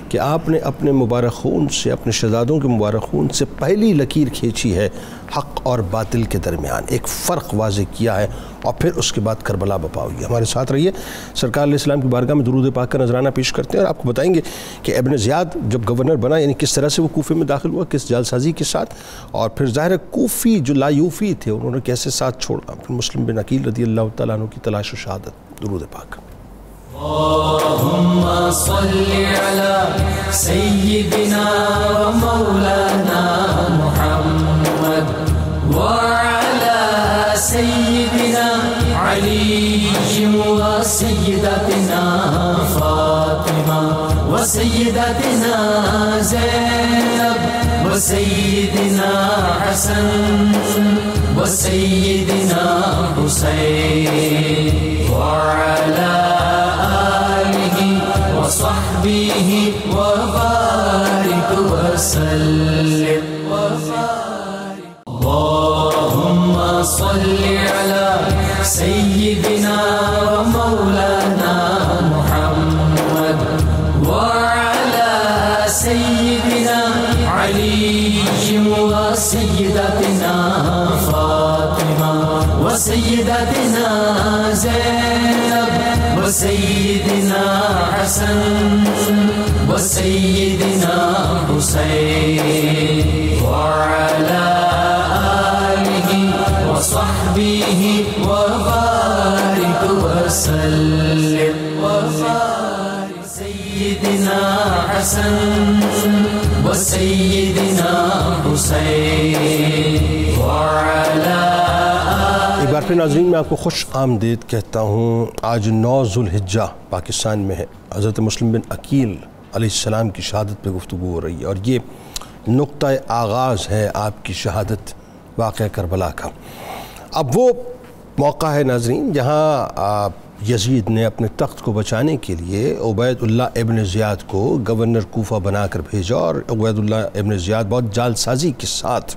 کہ آپ نے اپنے مبارک خون سے، اپنے شہزادوں کے مبارک خون سے پہلی لکیر کھینچی ہے حق اور باطل کے درمیان، ایک فرق واضح کیا ہے، اور پھر اس کے بعد کربلا بپا ہوئی. ہمارے ساتھ رہیے. سرکار علیہ السلام کی بارگاہ میں درود پاک کا نذرانہ پیش کرتے ہیں اور آپ کو بتائیں گے کہ ابن زیاد جب گورنر بنا یعنی کس طرح سے وہ کوفے میں داخل ہوا، کس جعلسازی کے ساتھ، اور پھر ظاہر کوفی جو لایوفی تھے انہوں نے کیسے ساتھ چھوڑا. پھر مسلم بن عقیل رضی اللہ تعالیٰ عنہ کی تلاش و شہادت. درود پاک. اللهم صل على سيدنا ومولانا محمد وعلى سيدنا علي وسيدتنا فاطمة وسيدتنا زينب وسيدنا حسن وسيدنا حسين وعلى وصحبه وبارك وسلم اللهم صل على سيدنا ومولانا محمد وعلى سيدنا علي وسيدتنا فاطمة وسيدتنا زينب وسيدنا حسن وسيدنا حسين وعلى آله وصحبه وبارك وسلم سيدنا حسن وسيدنا حسين وعلى. ایک بار پھر ناظرین میں آپ کو خوش آمدید کہتا ہوں. آج 9 ذوالحجہ پاکستان میں ہے. حضرت مسلم بن عقیل علیہ السلام کی شہادت پہ گفتگو ہو رہی ہے اور یہ نقطہ آغاز ہے آپ کی شہادت واقعہ کربلا کا. اب وہ موقع ہے ناظرین جہاں یزید نے اپنے تخت کو بچانے کے لیے عبید اللہ ابن زیاد کو گورنر کوفہ بنا کر بھیجا اور عبید اللہ ابن زیاد بہت جعلسازی کے ساتھ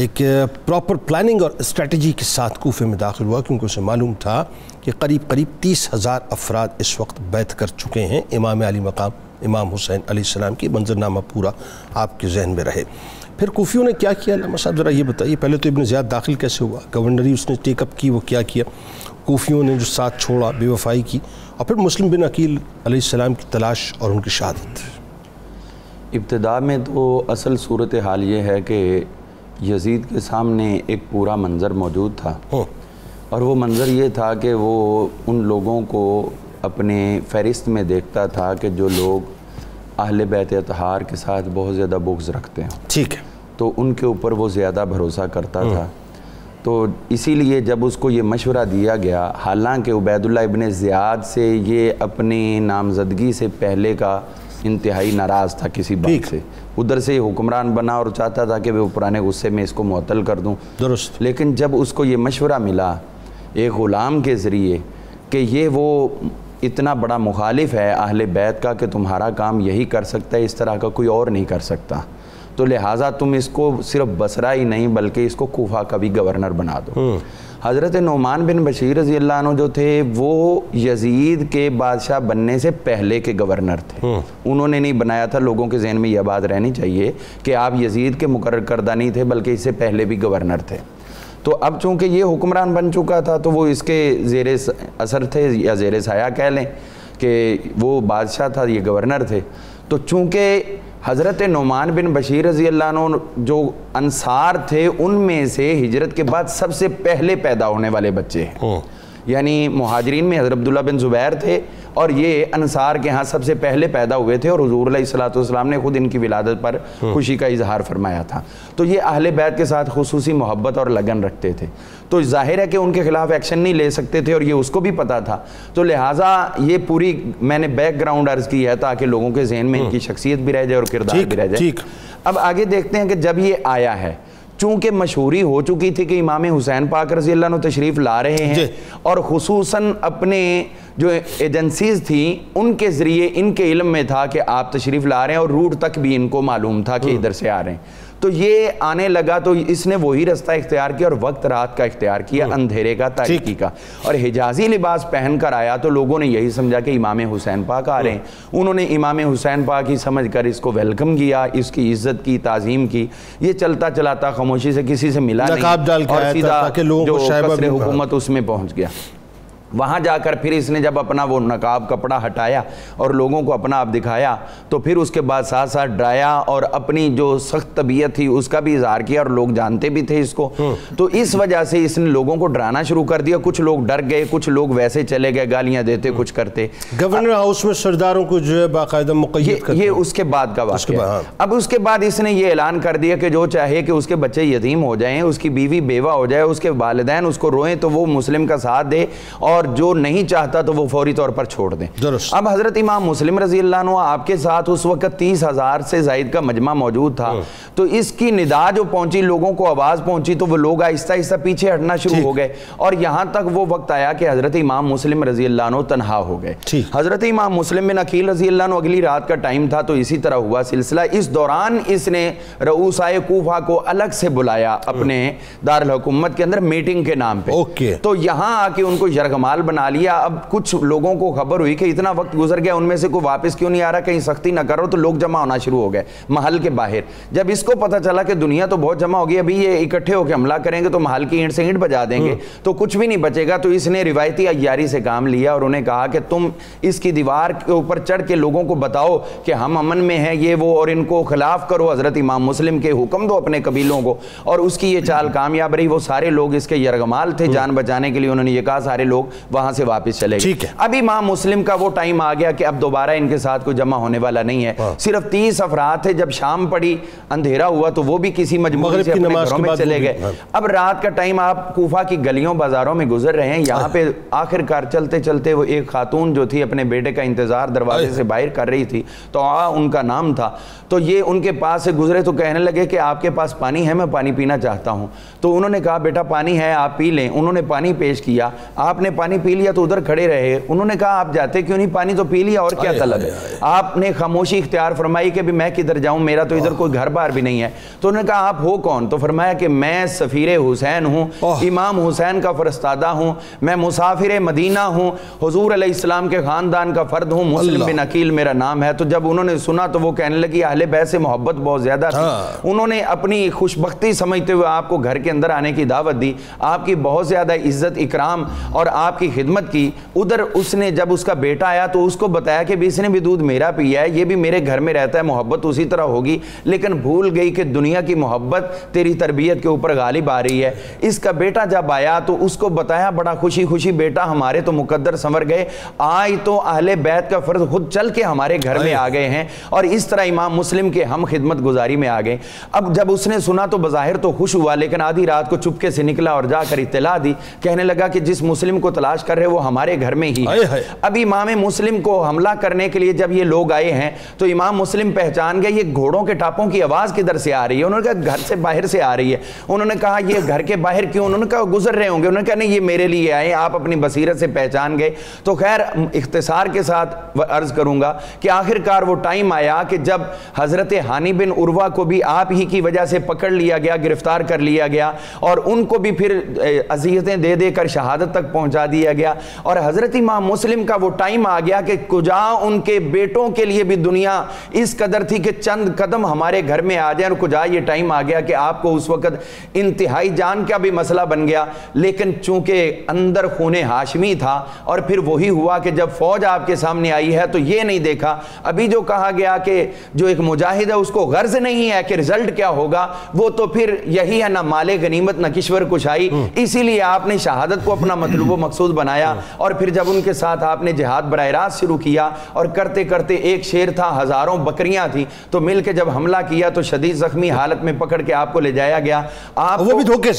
ایک پراپر پلاننگ اور اسٹریٹجی کے ساتھ کوفے میں داخل ہوا، کیونکہ اسے معلوم تھا کہ قریب 30,000 افراد اس وقت بیعت کر چکے ہیں امام علی مقام امام حسین علیہ السلام کی. منظرنامہ پورا آپ کے ذہن میں رہے. پھر کوفیوں نے کیا کیا؟ علامہ صاحب ذرا یہ بتائیے. پہلے تو ابن زیاد داخل کیسے ہوا، گورنری اس نے ٹیک اپ کی، وہ کیا کیا، کوفیوں نے جو ساتھ چھوڑا، بے وفائی کی، اور پھر مسلم بن عقیل علیہ السلام کی تلاش اور ان کی شہادت. ابتدا میں تو اصل صورتحال یہ ہے کہ یزید کے سامنے ایک پورا منظر موجود تھا اور وہ منظر یہ تھا کہ وہ ان لوگوں کو اپنے فہرست میں دیکھتا تھا کہ جو لوگ اہل بیت اطہار کے ساتھ بہت زیادہ بغض رکھتے ہیں، ٹھیک ہے، تو ان کے اوپر وہ زیادہ بھروسہ کرتا تھا. تو اسی لیے جب اس کو یہ مشورہ دیا گیا، حالانکہ عبید اللہ ابن زیاد سے یہ اپنی نامزدگی سے پہلے کا انتہائی ناراض تھا کسی بات سے، ادھر سے حکمران بنا اور چاہتا تھا کہ وہ پرانے غصے میں اس کو معطل کر دوں. درست. لیکن جب اس کو یہ مشورہ ملا ایک غلام کے ذریعے کہ یہ وہ اتنا بڑا مخالف ہے اہل بیت کا کہ تمہارا کام یہی کر سکتا ہے، اس طرح کا کوئی اور نہیں کر سکتا، تو لہٰذا تم اس کو صرف بصرہ ہی نہیں بلکہ اس کو کوفہ کا بھی گورنر بنا دو۔ حضرت نعمان بن بشیر رضی اللہ عنہ جو تھے وہ یزید کے بادشاہ بننے سے پہلے کے گورنر تھے، انہوں نے نہیں بنایا تھا۔ لوگوں کے ذہن میں یہ بات رہنی چاہیے کہ آپ یزید کے مقرر کردہ نہیں تھے بلکہ اس سے پہلے بھی گورنر تھے۔ تو اب چونکہ یہ حکمران بن چکا تھا تو وہ اس کے زیر اثر تھے یا زیر سایہ کہہ لیں کہ وہ بادشاہ تھا، یہ گورنر تھے۔ تو چونکہ حضرت نعمان بن بشیر رضی اللہ عنہ جو انصار تھے ان میں سے ہجرت کے بعد سب سے پہلے پیدا ہونے والے بچے ہیں، یعنی مہاجرین میں حضرت عبداللہ بن زبیر تھے اور یہ انصار کے ہاں سب سے پہلے پیدا ہوئے تھے، اور حضور علیہ السلام نے خود ان کی ولادت پر خوشی کا اظہار فرمایا تھا۔ تو یہ اہل بیت کے ساتھ خصوصی محبت اور لگن رکھتے تھے، تو ظاہر ہے کہ ان کے خلاف ایکشن نہیں لے سکتے تھے اور یہ اس کو بھی پتا تھا، تو لہٰذا یہ پوری میں نے بیک گراؤنڈ عرض کی ہے تاکہ لوگوں کے ذہن میں ان کی شخصیت بھی رہ جائے اور کردار بھی رہ جائے۔ اب آگے دیکھتے ہیں کہ جب یہ آیا ہے، چونکہ مشہوری ہو چکی تھی کہ امام حسین پاک رضی اللہ عنہ تشریف لا رہے ہیں، اور خصوصاً اپنے جو ایجنسیز تھیں ان کے ذریعے ان کے علم میں تھا کہ آپ تشریف لا رہے ہیں، اور روٹ تک بھی ان کو معلوم تھا کہ ادھر سے آ رہے ہیں، تو یہ آنے لگا تو اس نے وہی رستہ اختیار کیا اور وقت رات کا اختیار کیا، اندھیرے کا، تاریکی کا، اور حجازی لباس پہن کر آیا تو لوگوں نے یہی سمجھا کہ امام حسین پاک آ رہے ہیں، انہوں نے امام حسین پاک ہی سمجھ کر اس کو ویلکم کیا، اس کی عزت کی، تعظیم کی۔ یہ چلتا چلاتا خاموشی سے کسی سے ملا نہیں اور سیدھا جو قصر حکومت اس میں پہنچ گیا۔ وہاں جا کر پھر اس نے جب اپنا وہ نقاب کپڑا ہٹایا اور لوگوں کو اپنا آپ دکھایا تو پھر اس کے بعد ساتھ ساتھ ڈرایا اور اپنی جو سخت طبیعت تھی اس کا بھی اظہار کیا، اور لوگ جانتے بھی تھے اس کو، تو اس وجہ سے اس نے لوگوں کو ڈرانا شروع کر دیا۔ کچھ لوگ ڈر گئے، کچھ لوگ ویسے چلے گئے، گالیاں دیتے، کچھ کرتے۔ گورنر ہاؤس میں سرداروں کو جو ہے باقاعدہ مقید کرتے، یہ اس کے بعد کا واقعہ۔ اب اس کے بعد اس نے یہ اعلان کر دیا کہ جو چاہے کہ اس کے بچے یتیم ہو جائیں، اس کی بیوی بیوہ ہو جائے، اس کے والدین اس کو روئیں تو وہ مسلم کا ساتھ دے، اور جو نہیں چاہتا تو وہ فوری طور پر چھوڑ دیں۔ اب حضرت امام مسلم رضی اللہ عنہ آپ کے ساتھ اس وقت 30,000 سے زائد کا مجمع موجود تھا، تو اس کی ندا جو پہنچی، لوگوں کو آواز پہنچی، تو وہ لوگ آہستہ آہستہ پیچھے ہٹنا شروع ہو گئے، اور یہاں تک وہ وقت آیا کہ حضرت امام مسلم رضی اللہ عنہ تنہا ہو گئے۔ حضرت امام مسلم بن عقیل رضی اللہ عنہ اگلی رات کا ٹائم تھا، تو اسی طرح ہوا سلسلہ۔ اس دوران اس نے رؤسائے کوفہ کو الگ سے بلایا اپنے دارالحکومت کے اندر میٹنگ کے نام پہ، تو یہاں آ کے ان کو یرغمال بنا لیا۔ اب کچھ لوگوں کو خبر ہوئی کہ اتنا وقت گزر گیا، ان میں سے کوئی واپس کیوں نہیں آ رہا، کہیں سختی نہ کرو، تو لوگ جمع ہونا شروع ہو گئے محل کے باہر۔ جب اس کو پتہ چلا کہ دنیا تو بہت جمع ہو گئی، ابھی یہ اکٹھے ہو کے حملہ کریں گے تو محل کی اینٹ سے اینٹ بجا دیں گے تو کچھ بھی نہیں بچے گا، تو اس نے روایتی عیاری سے کام لیا اور انہیں کہا کہ تم اس کی دیوار کے اوپر چڑھ کے لوگوں کو بتاؤ کہ ہم امن میں ہیں، یہ وہ، اور ان کو خلاف کرو، حضرت امام مسلم کے حکم دو اپنے قبیلوں کو۔ اور اس کی یہ چال کامیاب رہی، وہ سارے لوگ اس کے یرغمال تھے، جان بچانے کے لیے انہوں نے یہ کہا سارے لوگ وہاں سے واپس چلے گئے۔ اب امام مسلم کا وہ ٹائم آ گیا کہ اب دوبارہ ان کے ساتھ کوئی جمع ہونے والا نہیں ہے، صرف 30 افراد تھے۔ جب شام پڑی، اندھیرا ہوا، تو وہ بھی کسی مجموعے سے اپنے گھروں میں چلے گئے۔ اب رات کا ٹائم، آپ کوفہ کی گلیوں بازاروں میں گزر رہے ہیں، یہاں پہ آخر کار چلتے چلتے وہ ایک خاتون جو تھی اپنے بیٹے کا انتظار دروازے سے باہر کر رہی تھی، تو ان کا نام تھا، تو یہ ان کے پاس سے گزرے تو کہنے لگے کہ آپ کے پاس پانی ہے، میں پانی پینا چاہتا ہوں۔ تو انہوں نے کہا بیٹا پانی ہے، آپ پی لیں۔ انہوں نے پانی پیش کیا، آپ نے پانی پی لیا تو ادھر کھڑے رہے۔ انہوں نے کہا آپ جاتے کیوں نہیں، پانی تو پی لیا، اور کیا طلب ہے؟ آپ نے خاموشی اختیار فرمائی کہ میں کدھر جاؤں، میرا تو ادھر کوئی گھر بار بھی نہیں ہے۔ تو انہوں نے کہا آپ ہو کون؟ تو فرمایا کہ میں سفیر حسین ہوں، امام حسین کا فرستادہ ہوں، میں مسافر مدینہ ہوں، حضور علیہ السلام کے خاندان کا فرد ہوں، مسلم بن عقیل میرا نام ہے۔ تو جب انہوں نے سنا تو وہ کہنے لگی اہل بیت سے محبت بہت زیادہ تھی، انہوں نے اپنی خوشبختی سمجھتے ہوئے آپ کو گھر کے اندر آنے کی دعوت دی، آپ کی بہت زیادہ عزت اکرام اور آپ کی خدمت کی۔ ادھر اس نے جب اس کا بیٹا آیا تو اس کو بتایا کہ بھی اس نے بھی دودھ میرا پیا ہے، یہ بھی میرے گھر میں رہتا ہے، محبت اسی طرح ہوگی، لیکن بھول گئی کہ دنیا کی محبت تیری تربیت کے اوپر غالب آ رہی ہے۔ اس کا بیٹا جب آیا تو اس کو بتایا بڑا خوشی خوشی، بیٹا ہمارے تو مقدر سنور گئے، آج تو اہل بیت کا فرد خود چل کے ہمارے گھر میں آ گئے ہیں، اور اس طرح امام مسلم کے ہم خدمت گزاری میں آ گئے۔ اب جب اس نے سنا تو بظاہر تو خوش ہوا، لیکن آدھی رات کو چپکے سے نکلا اور جا کر اطلاع دی، کہنے لگا کہ جس مسلم کو تلاش کر رہے وہ ہمارے گھر میں ہی ہے۔ اب امام مسلم کو حملہ کرنے کے لیے جب یہ لوگ آئے ہیں تو امام مسلم پہچان گئے یہ گھوڑوں کے ٹاپوں کی آواز کدھر سے آ رہی ہے۔ انہوں نے کہا گھر سے باہر سے آ رہی ہے۔ انہوں نے کہا یہ گھر کے باہر کیوں؟ انہوں نے کہا گزر رہے ہوں گے۔ انہوں نے کہا نہیں یہ میرے لیے آئے، آپ اپنی بصیرت سے پہچان گئے۔ تو خیر اختصار کے ساتھ عرض کروں گا کہ آخر کار وہ ٹائم آیا کہ جب حضرت ہانی بن عروہ کو بھی آپ ہی کی وجہ سے پکڑ لیا گیا، گرفتار کر لیا گیا، اور ان کو بھی پھر اذیتیں دے دے کر شہادت تک پہنچا دیا گیا، اور حضرت امام مسلم کا وہ ٹائم آ گیا کہ کجا ان کے بیٹوں کے لیے بھی دنیا اس قدر تھی کہ چند قدم ہمارے گھر میں آ جائیں، اور کجا یہ ٹائم آ گیا کہ آپ کو اس وقت انتہائی جان کا بھی مسئلہ بن گیا۔ لیکن چونکہ اندر خون ہاشمی تھا، اور پھر وہی ہوا کہ جب فوج آپ کے سامنے آئی ہے تو یہ نہیں دیکھا، ابھی جو کہا گیا کہ جو ایک مجاہد ہے اس کو غرض نہیں ہے کہ رزلٹ کیا ہوگا، وہ تو پھر یہی ہے، نہ مال غنیمت نہ کشور کشائی۔ اسی لیے آپ نے شہادت کو اپنا مطلوب و مقصود بنایا، اور پھر جب ان کے ساتھ آپ نے جہاد براہ راست شروع کیا، اور کرتے کرتے ایک شیر تھا، ہزاروں بکریاں تھیں، تو مل کے جب حملہ کیا تو شدید زخمی حالت میں پکڑ کے آپ کو لے جایا گیا، آپ وہ بھی دھوکے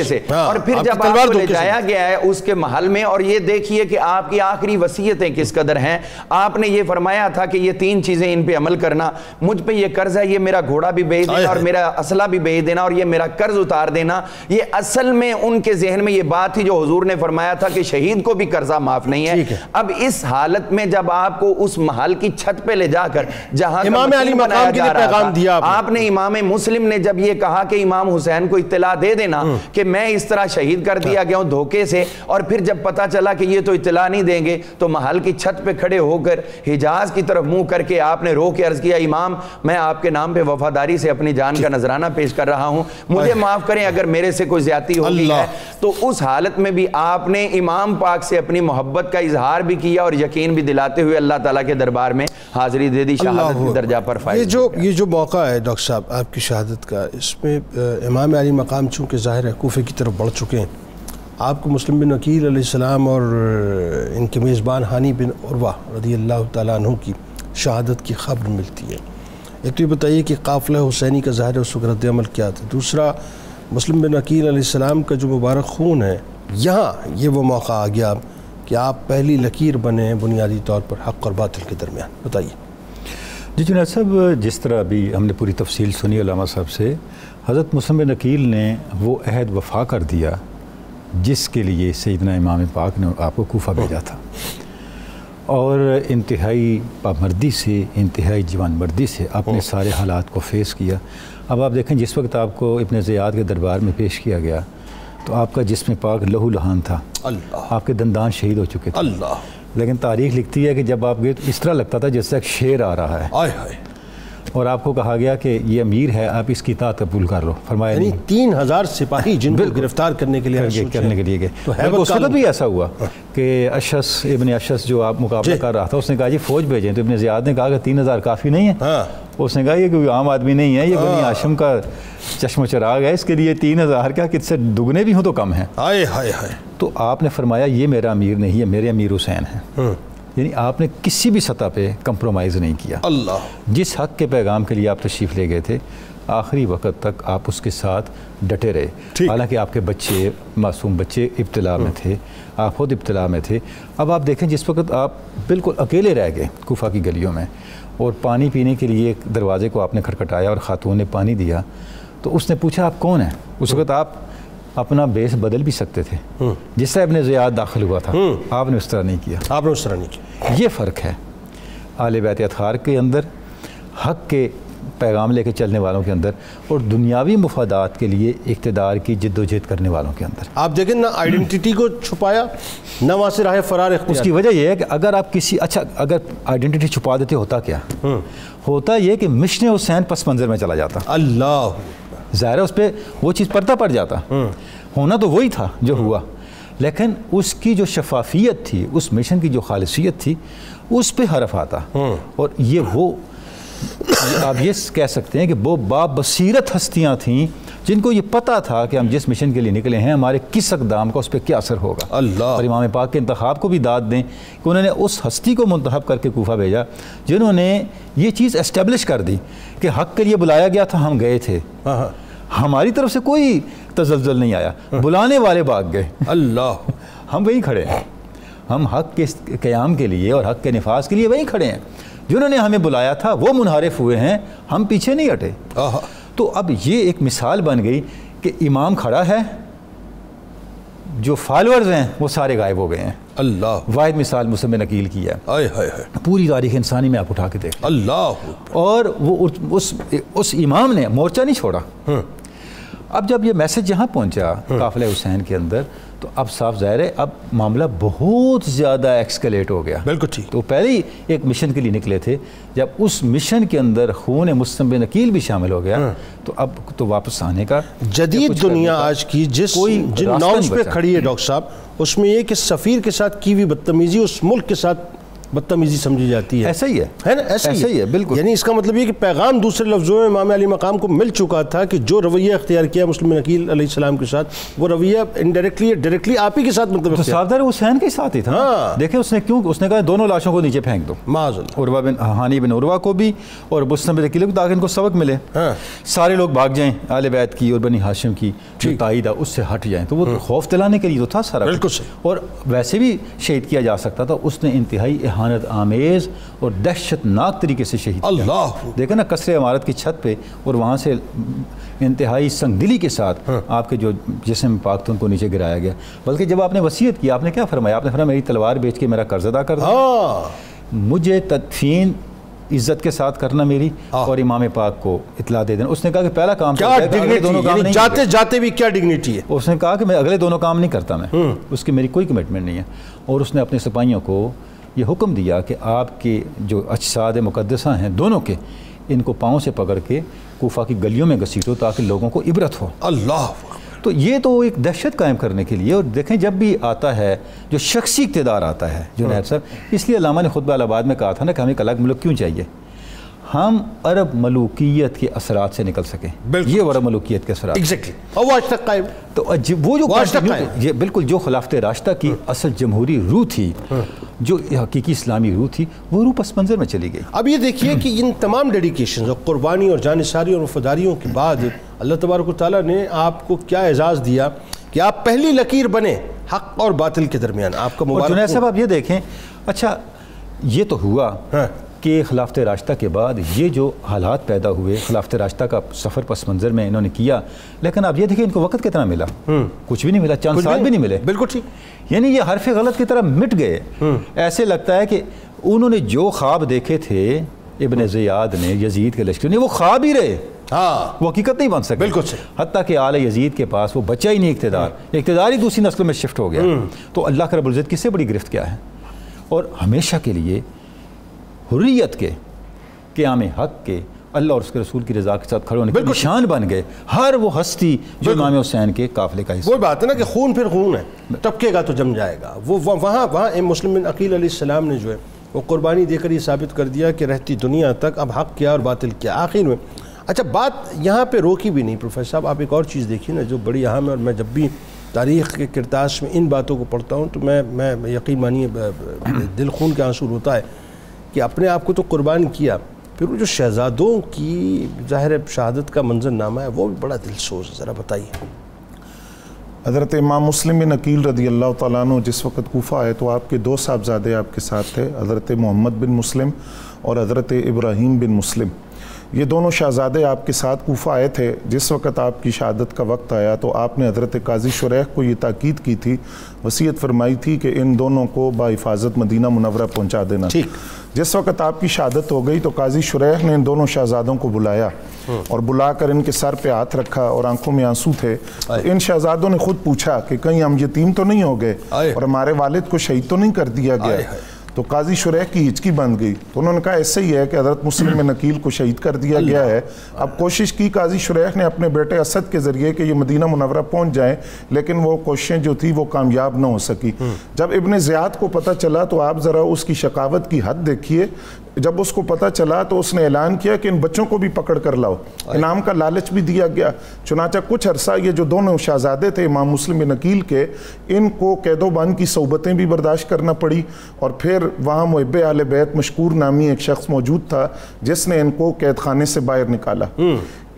سے، اور پھر جب آپ کو لے جایا گیا ہے اس کے محل میں، اور یہ دیکھیے کہ آپ کی آخری وصیتیں کس قدر ہیں۔ آپ نے یہ فرمایا تھا کہ یہ 3 چیزیں ان پہ عمل کرنا، مجھ پہ یہ قرض ہے، یہ میرا گھوڑا بھی بیچ دینا، اور میرا اسلحہ بھی بیچ دینا، اور یہ میرا قرض اتار دینا۔ یہ اصل میں ان کے ذہن میں یہ بات تھی جو حضور نے فرمایا تھا کہ شہید کو بھی قرضہ معاف نہیں ہے۔ اب اس حالت میں جب آپ کو اس محل کی چھت پہ لے جا کر جہاں امام علی مقام کے لیے پیغام دیا آپ نے، امام مسلم نے جب یہ کہا کہ امام حسین کو اطلاع دے دینا کہ میں اس طرح شہید کر دیا گیا ہوں دھوکے سے، اور پھر جب پتا چلا کہ یہ تو اطلاع نہیں دیں گے تو محل کی چھت پہ کھڑے ہو کر حجاز کی طرف منہ کر کے آپ نے رو کے عرض کیا امام میں آپ کے نام پہ وفاداری سے اپنی جان کا نذرانہ پیش کر رہا ہوں، مجھے معاف کریں اگر میرے سے کوئی زیادتی ہوگی ہے۔ تو اس حالت میں بھی آپ نے امام پاک سے اپنی محبت کا اظہار بھی کیا، اور یقین بھی دلاتے ہوئے اللہ تعالیٰ کے دربار میں حاضری دے دی، شہادت کے درجہ پر فائز۔ یہ جو موقع ہے ڈاکٹر صاحب آپ کی شہادت کا، اس میں امام علی مقام چونکہ ظاہر ہے کوفے کی طرف بڑھ چکے ہیں، آپ کو مسلم بن عقیل علیہ السلام اور ان کے میزبان ہانی بن عروہ رضی اللہ تعالیٰ عنہ کی شہادت کی خبر ملتی ہے۔ ایک تو یہ بتائیے کہ قافلہ حسینی کا ظاہر ہے اس وقت رد عمل کیا تھا، دوسرا مسلم بن عقیل علیہ السلام کا جو مبارک خون ہے، یہاں یہ وہ موقع آ گیا کہ آپ پہلی لکیر بنے بنیادی طور پر حق اور باطل کے درمیان، بتائیے۔ جی جنید صاحب، جس طرح ابھی ہم نے پوری تفصیل سنی علامہ صاحب سے، حضرت مسلم بن عقیل نے وہ عہد وفا کر دیا جس کے لیے سیدنا امام پاک نے آپ کو کوفہ بھیجا تھا، اور انتہائی پامردی سے، انتہائی جوان مردی سے اپنے سارے حالات کو فیس کیا۔ اب آپ دیکھیں جس وقت آپ کو ابن زیاد کے دربار میں پیش کیا گیا تو آپ کا جسم پاک لہو لہان تھا، آپ کے دندان شہید ہو چکے تھے، لیکن تاریخ لکھتی ہے کہ جب آپ گئے تو اس طرح لگتا تھا جیسے ایک شیر آ رہا ہے، اور آپ کو کہا گیا کہ یہ امیر ہے، آپ اس کی اطاعت قبول کر لو۔ فرمایا یعنی 3000 سپاہی جن کو گرفتار کرنے کے لیے گئے، اس وقت بھی ایسا ہوا کہ اشعث ابن اشعث جو آپ مقابلہ کر رہا تھا، اس نے کہا جی فوج بھیجیں، تو ابن زیاد نے کہا کہ 3000 کافی نہیں ہے، اس نے کہا یہ کوئی عام آدمی نہیں ہے، یہ بنی ہاشم کا چشم و چراغ ہے، اس کے لیے 3000 کیا کہ اس سے دگنے بھی ہوں تو کم ہیں۔ تو آپ نے فرمایا یہ میرا امیر نہیں ہے، میرے امیر حسین ہیں، یعنی آپ نے کسی بھی سطح پہ کمپرومائز نہیں کیا۔ جس حق کے پیغام کے لیے آپ تشریف لے گئے تھے آخری وقت تک آپ اس کے ساتھ ڈٹے رہے، حالانکہ آپ کے بچے، معصوم بچے ابتلا میں تھے، آپ خود ابتلا میں تھے۔ اب آپ دیکھیں جس وقت آپ بالکل اکیلے رہ گئے کوفہ کی گلیوں میں، اور پانی پینے کے لیے ایک دروازے کو آپ نے کھٹکھٹایا اور خاتون نے پانی دیا، تو اس نے پوچھا آپ کون ہیں؟ اس وقت آپ اپنا بیس بدل بھی سکتے تھے، جس طرح ابن زیاد داخل ہوا تھا، آپ نے اس طرح نہیں کیا۔ یہ فرق ہے آل بیت اطہار کے اندر، حق کے پیغام لے کے چلنے والوں کے اندر، اور دنیاوی مفادات کے لیے اقتدار کی جد و جہد کرنے والوں کے اندر۔ آپ دیکھیں نہ آئیڈنٹیٹی کو چھپایا، نہ وہاں سے راہ فرار اختیار۔ اس کی وجہ یہ ہے کہ اگر آپ اگر آئیڈنٹیٹی چھپا دیتے ہوتا کیا ہوتا، یہ کہ مشن حسین پس منظر میں چلا جاتا، اللہ ظاہر ہے اس پہ وہ چیز پردہ پڑ جاتا، ہونا تو وہی تھا جو ہوا، لیکن اس کی جو شفافیت تھی، اس مشن کی جو خالصیت تھی، اس پہ حرف آتا، اور یہ وہ آپ یہ کہہ سکتے ہیں کہ وہ بابصیرت ہستیاں تھیں جن کو یہ پتا تھا کہ ہم جس مشن کے لیے نکلے ہیں ہمارے کس اقدام کا اس پہ کیا اثر ہوگا۔ اور امام پاک کے انتخاب کو بھی داد دیں کہ انہوں نے اس ہستی کو منتخب کر کے کوفہ بھیجا جنہوں نے یہ چیز اسٹیبلش کر دی کہ حق کے لیے بلایا گیا تھا، ہم گئے تھے، ہماری طرف سے کوئی تزلزل نہیں آیا، بلانے والے بھاگ گئے۔ ہم وہیں کھڑے ہیں، ہم حق کے قیام کے لیے اور حق کے نفاذ کے لیے وہیں کھڑے ہیں. جنہوں نے ہمیں بلایا تھا وہ منحرف ہوئے ہیں، ہم پیچھے نہیں ہٹے. تو اب یہ ایک مثال بن گئی کہ امام کھڑا ہے، جو فالورز ہیں وہ سارے غائب ہو گئے ہیں. اللہ واحد مثال مسلم بن عقیل کی ہے. پوری تاریخ انسانی میں آپ اٹھا کے دیکھیں. اللہ اور وہ اس امام نے مورچہ نہیں چھوڑا. اب جب یہ میسج یہاں پہنچا قافلہ حسین کے اندر تو اب صاف ظاہر ہے اب معاملہ بہت زیادہ ایکسکلیٹ ہو گیا. بالکل ٹھیک. تو پہلے ہی ایک مشن کے لیے نکلے تھے، جب اس مشن کے اندر خون مسلم بن عقیل بھی شامل ہو گیا تو اب تو واپس آنے کا جدید دنیا آج کی جن نارمز پہ کھڑی ہے ڈاکٹر صاحب، اس میں یہ کہ سفیر کے ساتھ کی ہوئی بدتمیزی اس ملک کے ساتھ بدتمیزی سمجھی جاتی ہے. ایسا ہی ہے نا، ایسا ہی ہے بالکل. یعنی اس کا مطلب یہ کہ پیغام دوسرے لفظوں میں امام علی مقام کو مل چکا تھا کہ جو رویہ اختیار کیا مسلم بن عقیل علیہ السلام کے ساتط وہ رویہ انڈائریکٹلی ڈائریکٹلی آپ ہی کے ساتھ مطلب صافدار حسین کے ساتھ ہی تھا. دیکھیں اس نے کیوں، اس نے کہا دونوں لاشوں کو نیچے پھینک دو، معاذ اللہ، عروہ بن ہانی بن عروہ کو بھی اور مسلم بن عقیل کو، تاکہ ان کو سبق ملے. سارے لوگ بھاگ جائیں، آل بیت کی اور بنی ہاشم کی جو تائید ہے اس سے ہٹ جائیں. تو وہ خوف دلانے کے لیے تو تھا سارا. بالکل صحیح. اور ویسے بھی شہید کیا جا سکتا تھا، اس نے انتہائی اہانت آمیز اور دہشت ناک طریقے سے شہید کیا. اللہ دیکھیں نا قصر عمارت کی چھت پہ، اور وہاں سے انتہائی سنگ دلی کے ساتھ آپ کے جو جسم پاک تھے ان کو نیچے گرایا گیا. بلکہ جب آپ نے وصیت کی آپ نے کیا فرمایا؟ آپ نے فرمایا میری تلوار بیچ کے میرا قرض ادا کر دو، مجھے تدفین عزت کے ساتھ کرنا میری، اور امام پاک کو اطلاع دے دینا. اس نے کہا کہ پہلا کام جاتے جاتے بھی کیا ڈگنیٹی ہے. اس نے کہا کہ میں اگلے دونوں کام نہیں کرتا، میں اس کی میری کوئی کمٹمنٹ نہیں ہے. اور اس نے اپنے سپاہیوں کو یہ حکم دیا کہ آپ کے جو اجساد مقدسہ ہیں دونوں کے، ان کو پاؤں سے پکڑ کے کوفہ کی گلیوں میں گھسیٹو تاکہ لوگوں کو عبرت ہو. اللہ تو یہ تو ایک دہشت قائم کرنے کے لیے. اور دیکھیں جب بھی آتا ہے جو شخصی اقتدار آتا ہے جنید صاحب، اس لیے علامہ نے خطبہ الہباد میں کہا تھا نا کہ ہمیں ایک الگ ملک کیوں چاہیے، ہم عرب ملوکیت کے اثرات سے نکل سکیں. یہ عرب ملوکیت کے اثرات ایگزیکٹلی اور وہ آج تک قائم. تو وہ جو یہ بالکل جو خلافت راشدہ کی اصل جمہوری روح تھی، جو حقیقی اسلامی روح تھی، وہ روح پس منظر میں چلی گئی. اب یہ دیکھیے کہ ان تمام ڈیڈیکیشنز اور قربانی اور جانثاری اور وفاداریوں کے بعد اللہ تبارک و تعالیٰ نے آپ کو کیا اعزاز دیا کہ آپ پہلی لکیر بنے حق اور باطل کے درمیان. آپ کا مبارک. جنید صاحب آپ یہ دیکھیں، اچھا یہ تو ہوا کہ خلافت راشدہ کے بعد یہ جو حالات پیدا ہوئے، خلافت راشدہ کا سفر پس منظر میں انہوں نے کیا، لیکن اب یہ دیکھیں ان کو وقت کتنا ملا، کچھ بھی نہیں ملا، چند سال بھی نہیں ملے. بالکل ٹھیک. یعنی یہ حرف غلط کی طرح مٹ گئے. ایسے لگتا ہے کہ انہوں نے جو خواب دیکھے تھے ابن زیاد نے یزید کے لشکر نے، وہ خواب ہی رہے، وہ حقیقت نہیں بن سکے. بالکل صحیح. حتیٰ کہ آل یزید کے پاس وہ بچہ ہی نہیں اقتدار ہی دوسری نسل میں شفٹ ہو گیا. تو اللہ کا رب العزت کس سے بڑی گرفت کیا ہے. اور ہمیشہ کے لیے حریت کے، قیام حق کے، اللہ اور اس کے رسول کی رضا کے ساتھ کھڑے ہونے کے نشان بن گئے ہر وہ ہستی جو امام حسین کے قافلے کا حصہ. وہ بات ہے نا کہ خون پھر خون ہے، ٹپکے گا تو جم جائے گا. وہ وہاں مسلم بن عقیل علیہ السلام نے جو ہے وہ قربانی دے کر یہ ثابت کر دیا کہ رہتی دنیا تک اب حق کیا اور باطل کیا. آخر میں اچھا بات یہاں پہ روکی بھی نہیں پروفیسر صاحب. آپ ایک اور چیز دیکھیے نا جو بڑی اہم ہے، اور میں جب بھی تاریخ کے کرتاس میں ان باتوں کو پڑھتا ہوں تو میں یقین مانیے دل خون کے آنسو ہوتا ہے کہ اپنے آپ کو تو قربان کیا، پھر وہ جو شہزادوں کی ظاہر شہادت کا منظر نامہ ہے وہ بھی بڑا دل سوز ہے. ذرا بتائیے. حضرت امام مسلم بن عقیل رضی اللہ تعالیٰ عنہ جس وقت کوفہ آئے تو آپ کے 2 صاحبزادے آپ کے ساتھ تھے، حضرت محمد بن مسلم اور حضرت ابراہیم بن مسلم. یہ دونوں شہزادے آپ کے ساتھ کوفہ آئے تھے. جس وقت آپ کی شہادت کا وقت آیا تو آپ نے حضرت قاضی شریح کو یہ تاکید کی تھی، وصیت فرمائی تھی کہ ان دونوں کو بحفاظت مدینہ منورہ پہنچا دینا. جس وقت آپ کی شہادت ہو گئی تو قاضی شریح نے ان دونوں شہزادوں کو بلایا اور بلا کر ان کے سر پہ ہاتھ رکھا اور آنکھوں میں آنسو تھے. ان شہزادوں نے خود پوچھا کہ کہیں ہم یتیم تو نہیں ہو گئے اور ہمارے والد کو شہید تو نہیں کر دیا گیا. تو قاضی شریح کی ہچکی بند گئی. تو انہوں نے کہا ایسے ہی ہے کہ حضرت مسلم بن عقیل کو شہید کر دیا گیا ہے. اب کوشش کی قاضی شریح نے اپنے بیٹے اسد کے ذریعے کہ یہ مدینہ منورہ پہنچ جائیں، لیکن وہ کوششیں جو تھی وہ کامیاب نہ ہو سکی. جب ابن زیاد کو پتہ چلا تو آپ ذرا اس کی شقاوت کی حد دیکھیے. جب اس کو پتہ چلا تو اس نے اعلان کیا کہ ان بچوں کو بھی پکڑ کر لاؤ. انعام کا لالچ بھی دیا گیا. چنانچہ کچھ عرصہ یہ جو دونوں شہزادے تھے امام مسلم بن عقیل کے، ان کو قید و بند کی صحبتیں بھی برداشت کرنا پڑی. اور پھر وہاں محب اہل بیت مشکور نامی ایک شخص موجود تھا جس نے ان کو قید خانے سے باہر نکالا.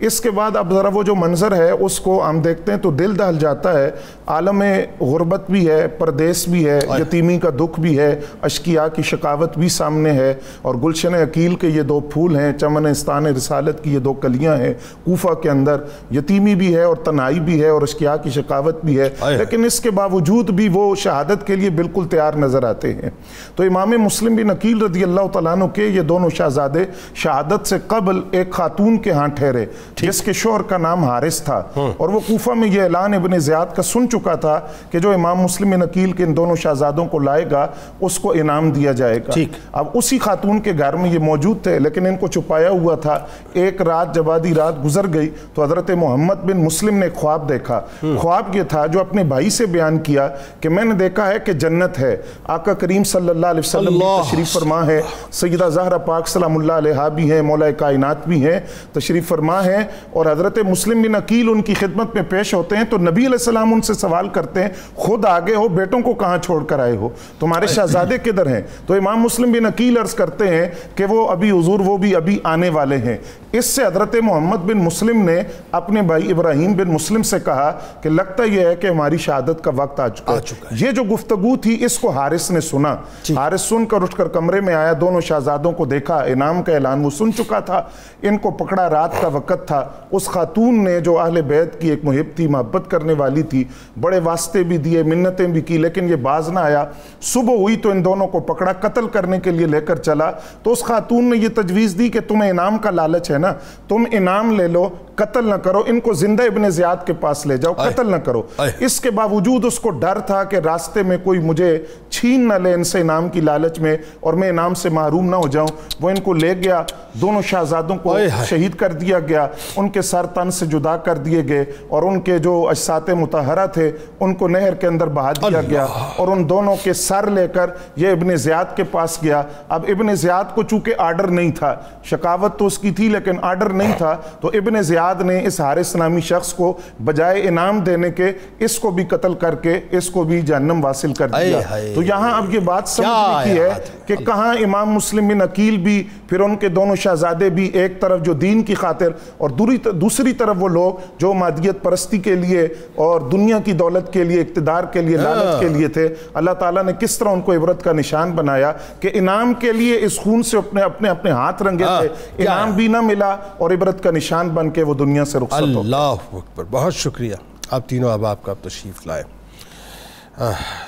اس کے بعد اب ذرا وہ جو منظر ہے اس کو ہم دیکھتے ہیں تو دل دہل جاتا ہے. عالم غربت بھی ہے, پردیس بھی ہے, یتیمی کا دکھ بھی ہے, اشقیاء کی شقاوت بھی سامنے ہے, اور گلشن عقیل کے یہ 2 پھول ہیں, چمنستان رسالت کی یہ 2 کلیاں ہیں کوفہ کے اندر. یتیمی بھی ہے اور تنہائی بھی ہے اور اشقیاء کی شقاوت بھی ہے, لیکن اس کے باوجود بھی وہ شہادت کے لیے بالکل تیار نظر آتے ہیں. تو امام مسلم بن عقیل رضی اللہ تعالیٰ عنہ کے یہ دونوں شہزادے شہادت سے قبل ایک خاتون کے ہاں ٹھہرے جس کے شوہر کا نام حارث تھا, اور وہ کوفہ میں یہ اعلان ابن زیاد کا سن چکا تھا کہ جو امام مسلم بن عقیل کے ان دونوں شہزادوں کو لائے گا اس کو انعام دیا جائے گا. اب اسی خاتون کے گھر میں یہ موجود تھے, لیکن ان کو چھپایا ہوا تھا. ایک رات جب آدھی رات گزر گئی تو حضرت محمد بن مسلم نے خواب دیکھا. خواب یہ تھا جو اپنے بھائی سے بیان کیا کہ میں نے دیکھا ہے کہ جنت ہے, آقا کریم صلی اللہ علیہ وسلم تشریف فرما ہے, سیدہ زہرا پاک سلام اللہ علیہا بھی ہیں, مولا کائنات بھی ہیں, تشریف فرما ہے. اور حضرت مسلم بن عقیل ان کی خدمت میں پیش ہوتے ہیں تو نبی علیہ السلام ان سے سوال کرتے ہیں, خود آگے ہو, بیٹوں کو کہاں چھوڑ کر آئے ہو, تمہارے شہزادے کدھر ہیں؟ تو امام مسلم بن عقیل عرض کرتے ہیں کہ وہ ابھی حضور وہ بھی ابھی آنے والے ہیں. اس سے حضرت محمد بن مسلم نے اپنے بھائی ابراہیم بن مسلم سے کہا کہ لگتا یہ ہے کہ ہماری شہادت کا وقت آ چکا ہے. یہ جو گفتگو تھی اس کو حارث نے سنا. حارث سن کر اٹھ کر کمرے میں آیا, دونوں شہزادوں کو دیکھا, انعام کا اعلان وہ سن چکا تھا, ان کو پکڑا, رات کا وقت تھا. اس خاتون نے جو اہل بیت کی ایک محب تھی, محبت کرنے والی تھی, بڑے واسطے بھی دیے, منتیں بھی کی, لیکن یہ باز نہ آیا. صبح ہوئی تو ان دونوں کو پکڑا, قتل کرنے کے لیے لے کر چلا. تو اس خاتون نے یہ تجویز دی کہ تمہیں انعام کا لالچ ہے نا, تم انعام لے لو, قتل نہ کرو, ان کو زندہ ابن زیاد کے پاس لے جاؤ, قتل نہ کرو. اس کے باوجود اس کو ڈر تھا کہ راستے میں کوئی مجھے چھین نہ لے ان سے انعام کی لالچ میں اور میں انعام سے محروم نہ ہو جاؤں. وہ ان کو لے گیا, دونوں شہزادوں کو شہید کر دیا گیا, ان کے سر تن سے جدا کر دیے گئے, اور ان کے جو اجساد مطہرہ تھے ان کو نہر کے اندر بہا دیا گیا, اور ان دونوں کے سر لے کر یہ ابن زیاد کے پاس گیا. اب ابن زیاد کو چونکہ آرڈر نہیں تھا, شقاوت تو اس کی تھی لیکن آرڈر نہیں تھا, تو ابن زیاد نے اس حارث نامی شخص کو بجائے انعام دینے کے اس کو بھی قتل کر کے اس کو بھی جہنم واصل کر دیا. تو یہاں اب یہ بات سمجھنے کی ہے کہ کہاں امام مسلم بن عقیل بھی, پھر ان کے دونوں شہزادے بھی, ایک طرف جو دین کی خاطر اور دوسری طرف وہ لوگ جو مادیت پرستی کے لیے اور دنیا کی دولت کے لیے, اقتدار کے لیے, لالچ کے لیے تھے. اللہ تعالیٰ نے کس طرح ان کو عبرت کا نشان بنایا کہ انعام کے لیے اس خون سے اپنے ہاتھ رنگے تھے, انعام بھی نہ ملا اور عبرت کا نشان بن کے وہ دنیا سے رخصت ہو. اللہ اکبر, بہت شکریہ آپ تینوں احباب کا تشریف لائے.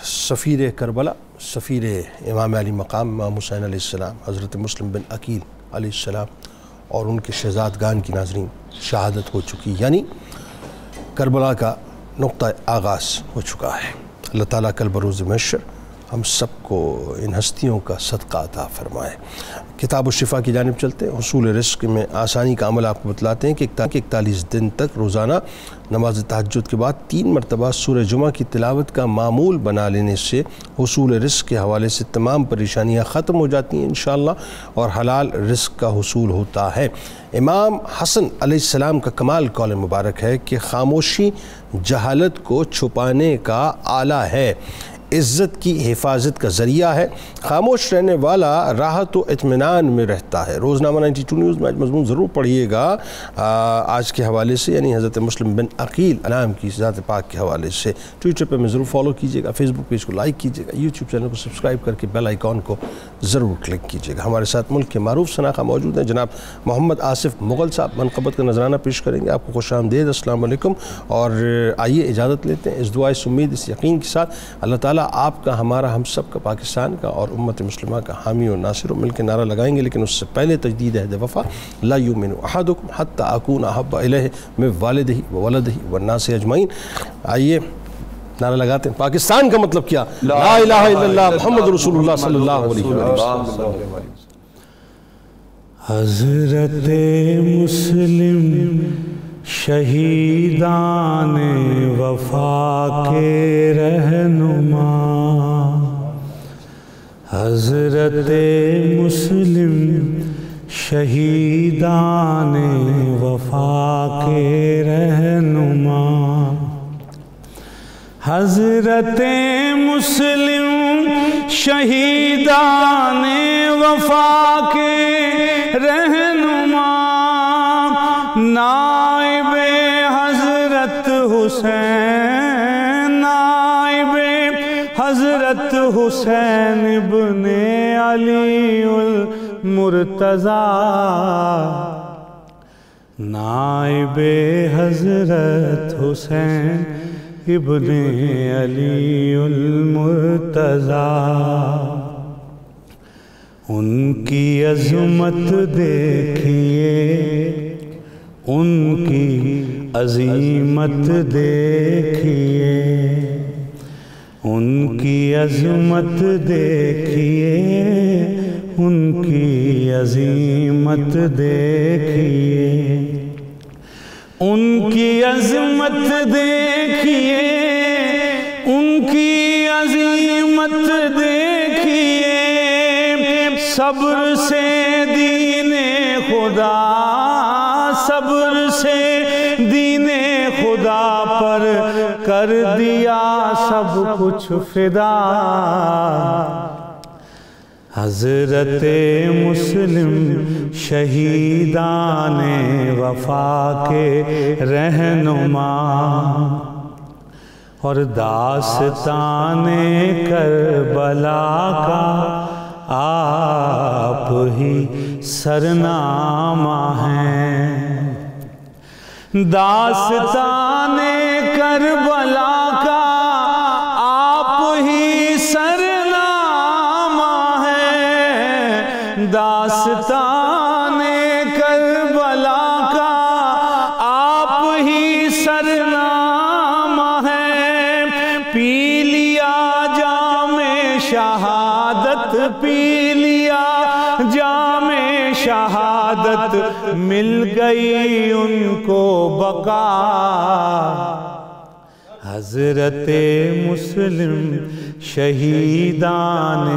سفیر کربلا, سفیر امام علی مقام امام حسین علیہ السلام, حضرت مسلم بن عقیل علیہ السلام اور ان کے شہزادگان کی ناظرین شہادت ہو چکی, یعنی کربلا کا نقطہ آغاز ہو چکا ہے. اللہ تعالیٰ کل بروز محشر ہم سب کو ان ہستیوں کا صدقہ عطا فرمائے. کتاب الشفا کی جانب چلتے ہیں. حصول رزق میں آسانی کا عمل آپ کو بتلاتے ہیں کہ 41 دن تک روزانہ نماز تہجد کے بعد 3 مرتبہ سورہ جمعہ کی تلاوت کا معمول بنا لینے سے حصول رزق کے حوالے سے تمام پریشانیاں ختم ہو جاتی ہیں انشاءاللہ, اور حلال رزق کا حصول ہوتا ہے. امام حسن علیہ السلام کا کمال قول مبارک ہے کہ خاموشی جہالت کو چھپانے کا آلہ ہے, عزت کی حفاظت کا ذریعہ ہے. خاموش رہنے والا راحت و اطمینان میں رہتا ہے. روزنامہ 92 نیوز میں آج مضمون ضرور پڑھیے گا آج کے حوالے سے, یعنی حضرت مسلم بن عقیل علام کی ذات پاک کے حوالے سے. ٹویٹر پہ میں ضرور فالو کیجیے گا, فیس بک پیج کو لائک کیجیے گا, یوٹیوب چینل کو سبسکرائب کر کے بیل آئیکن کو ضرور کلک کیجیے گا. ہمارے ساتھ ملک کے معروف شناخہ موجود ہیں, جناب محمد آصف مغل صاحب منقبت کا نذرانہ پیش کریں گے. آپ کو خوش آمدید, السلام علیکم. اور آئیے اجازت لیتے ہیں اس دعا, اس امید, اس یقین کے ساتھ اللہ تعالیٰ آپ کا, ہمارا, ہم سب کا, پاکستان کا اور امت مسلمہ کا حامی و ناصر ہو. مل کے نعرہ لگائیں گے, لیکن اس سے پہلے تجدید عہد وفا. لا یؤمن احدکم حتی اکون احب الیہ من والدہ وولدہ والناس اجمعین. آئیے نعرہ لگاتے ہیں. پاکستان کا مطلب کیا؟ لا الہ الا اللہ محمد رسول اللہ صلی اللہ علیہ وسلم. حضرت مسلم شہیدان وفا کے رہنما, حضرت مسلم شہیدان وفا کے رہنما, حضرت مسلم شہیدان وفا کے رہنما, حسین نائب حضرت حسین ابن علی المرتضیٰ نائب حضرت حسین ابن علی المرتضیٰ ان کی عظمت دیکھیے ان کی عظیمت دیکھیے ان کی عظمت دیکھیے ان کی عظیمت دیکھیے ان کی عظمت دیکھیے ان کی عظیمت دیکھیے صبر سے دین خدا صبر سے دین خدا پر کر دیا سب کچھ فدا حضرت مسلم شہیدان وفا کے رہنما اور داستان کربلا کا آپ ہی سرنامہ ہیں داستان کربلا کا آپ ہی سرنامہ ہے داستان کربلا کا آپ ہی سرنامہ ہے پی لیا جام شہادت پی لیا جام شہادت مل گئی ان کو بقا حضرت مسلم شہیدان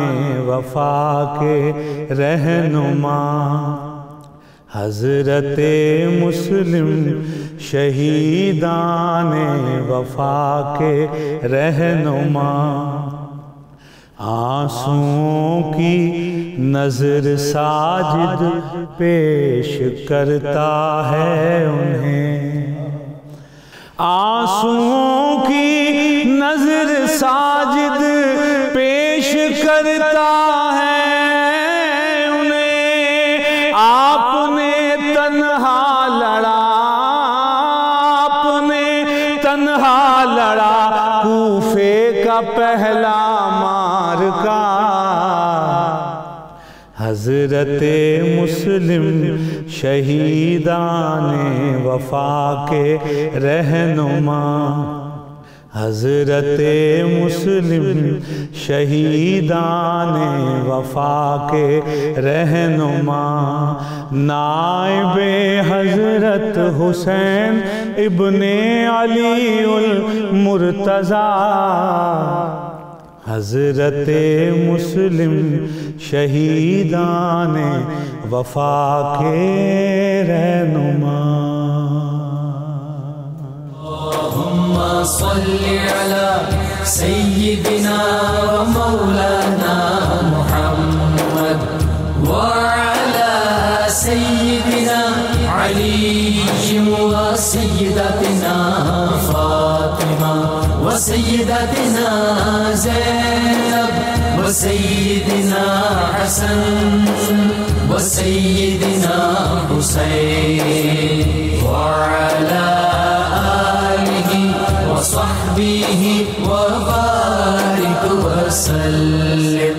وفا کے رہنما حضرت مسلم شہیدان وفا کے رہنما آنسوؤں کی نظر ساجد پیش کرتا ہے انہیں آنسوؤں کی نظر ساجد پیش کرتا ہے انہیں آپ نے تنہا لڑا آپ نے تنہا لڑا کوفے کا پہلا مارکا حضرت مسلم شہیدان وفا کے رہنما حضرت مسلم شہیدان وفا کے رہنما نائب حضرت حسین ابن علی المرتضیٰ حضرت مسلم شہیدان وفا کے رہنما اللہم صلی علی سیدنا و مولانا محمد وعلی سیدنا علی و سیدتنا فاطمہ وسيدتنا زينب وسيدنا حسن وسيدنا حسين وعلى آله وصحبه وبارك وسلم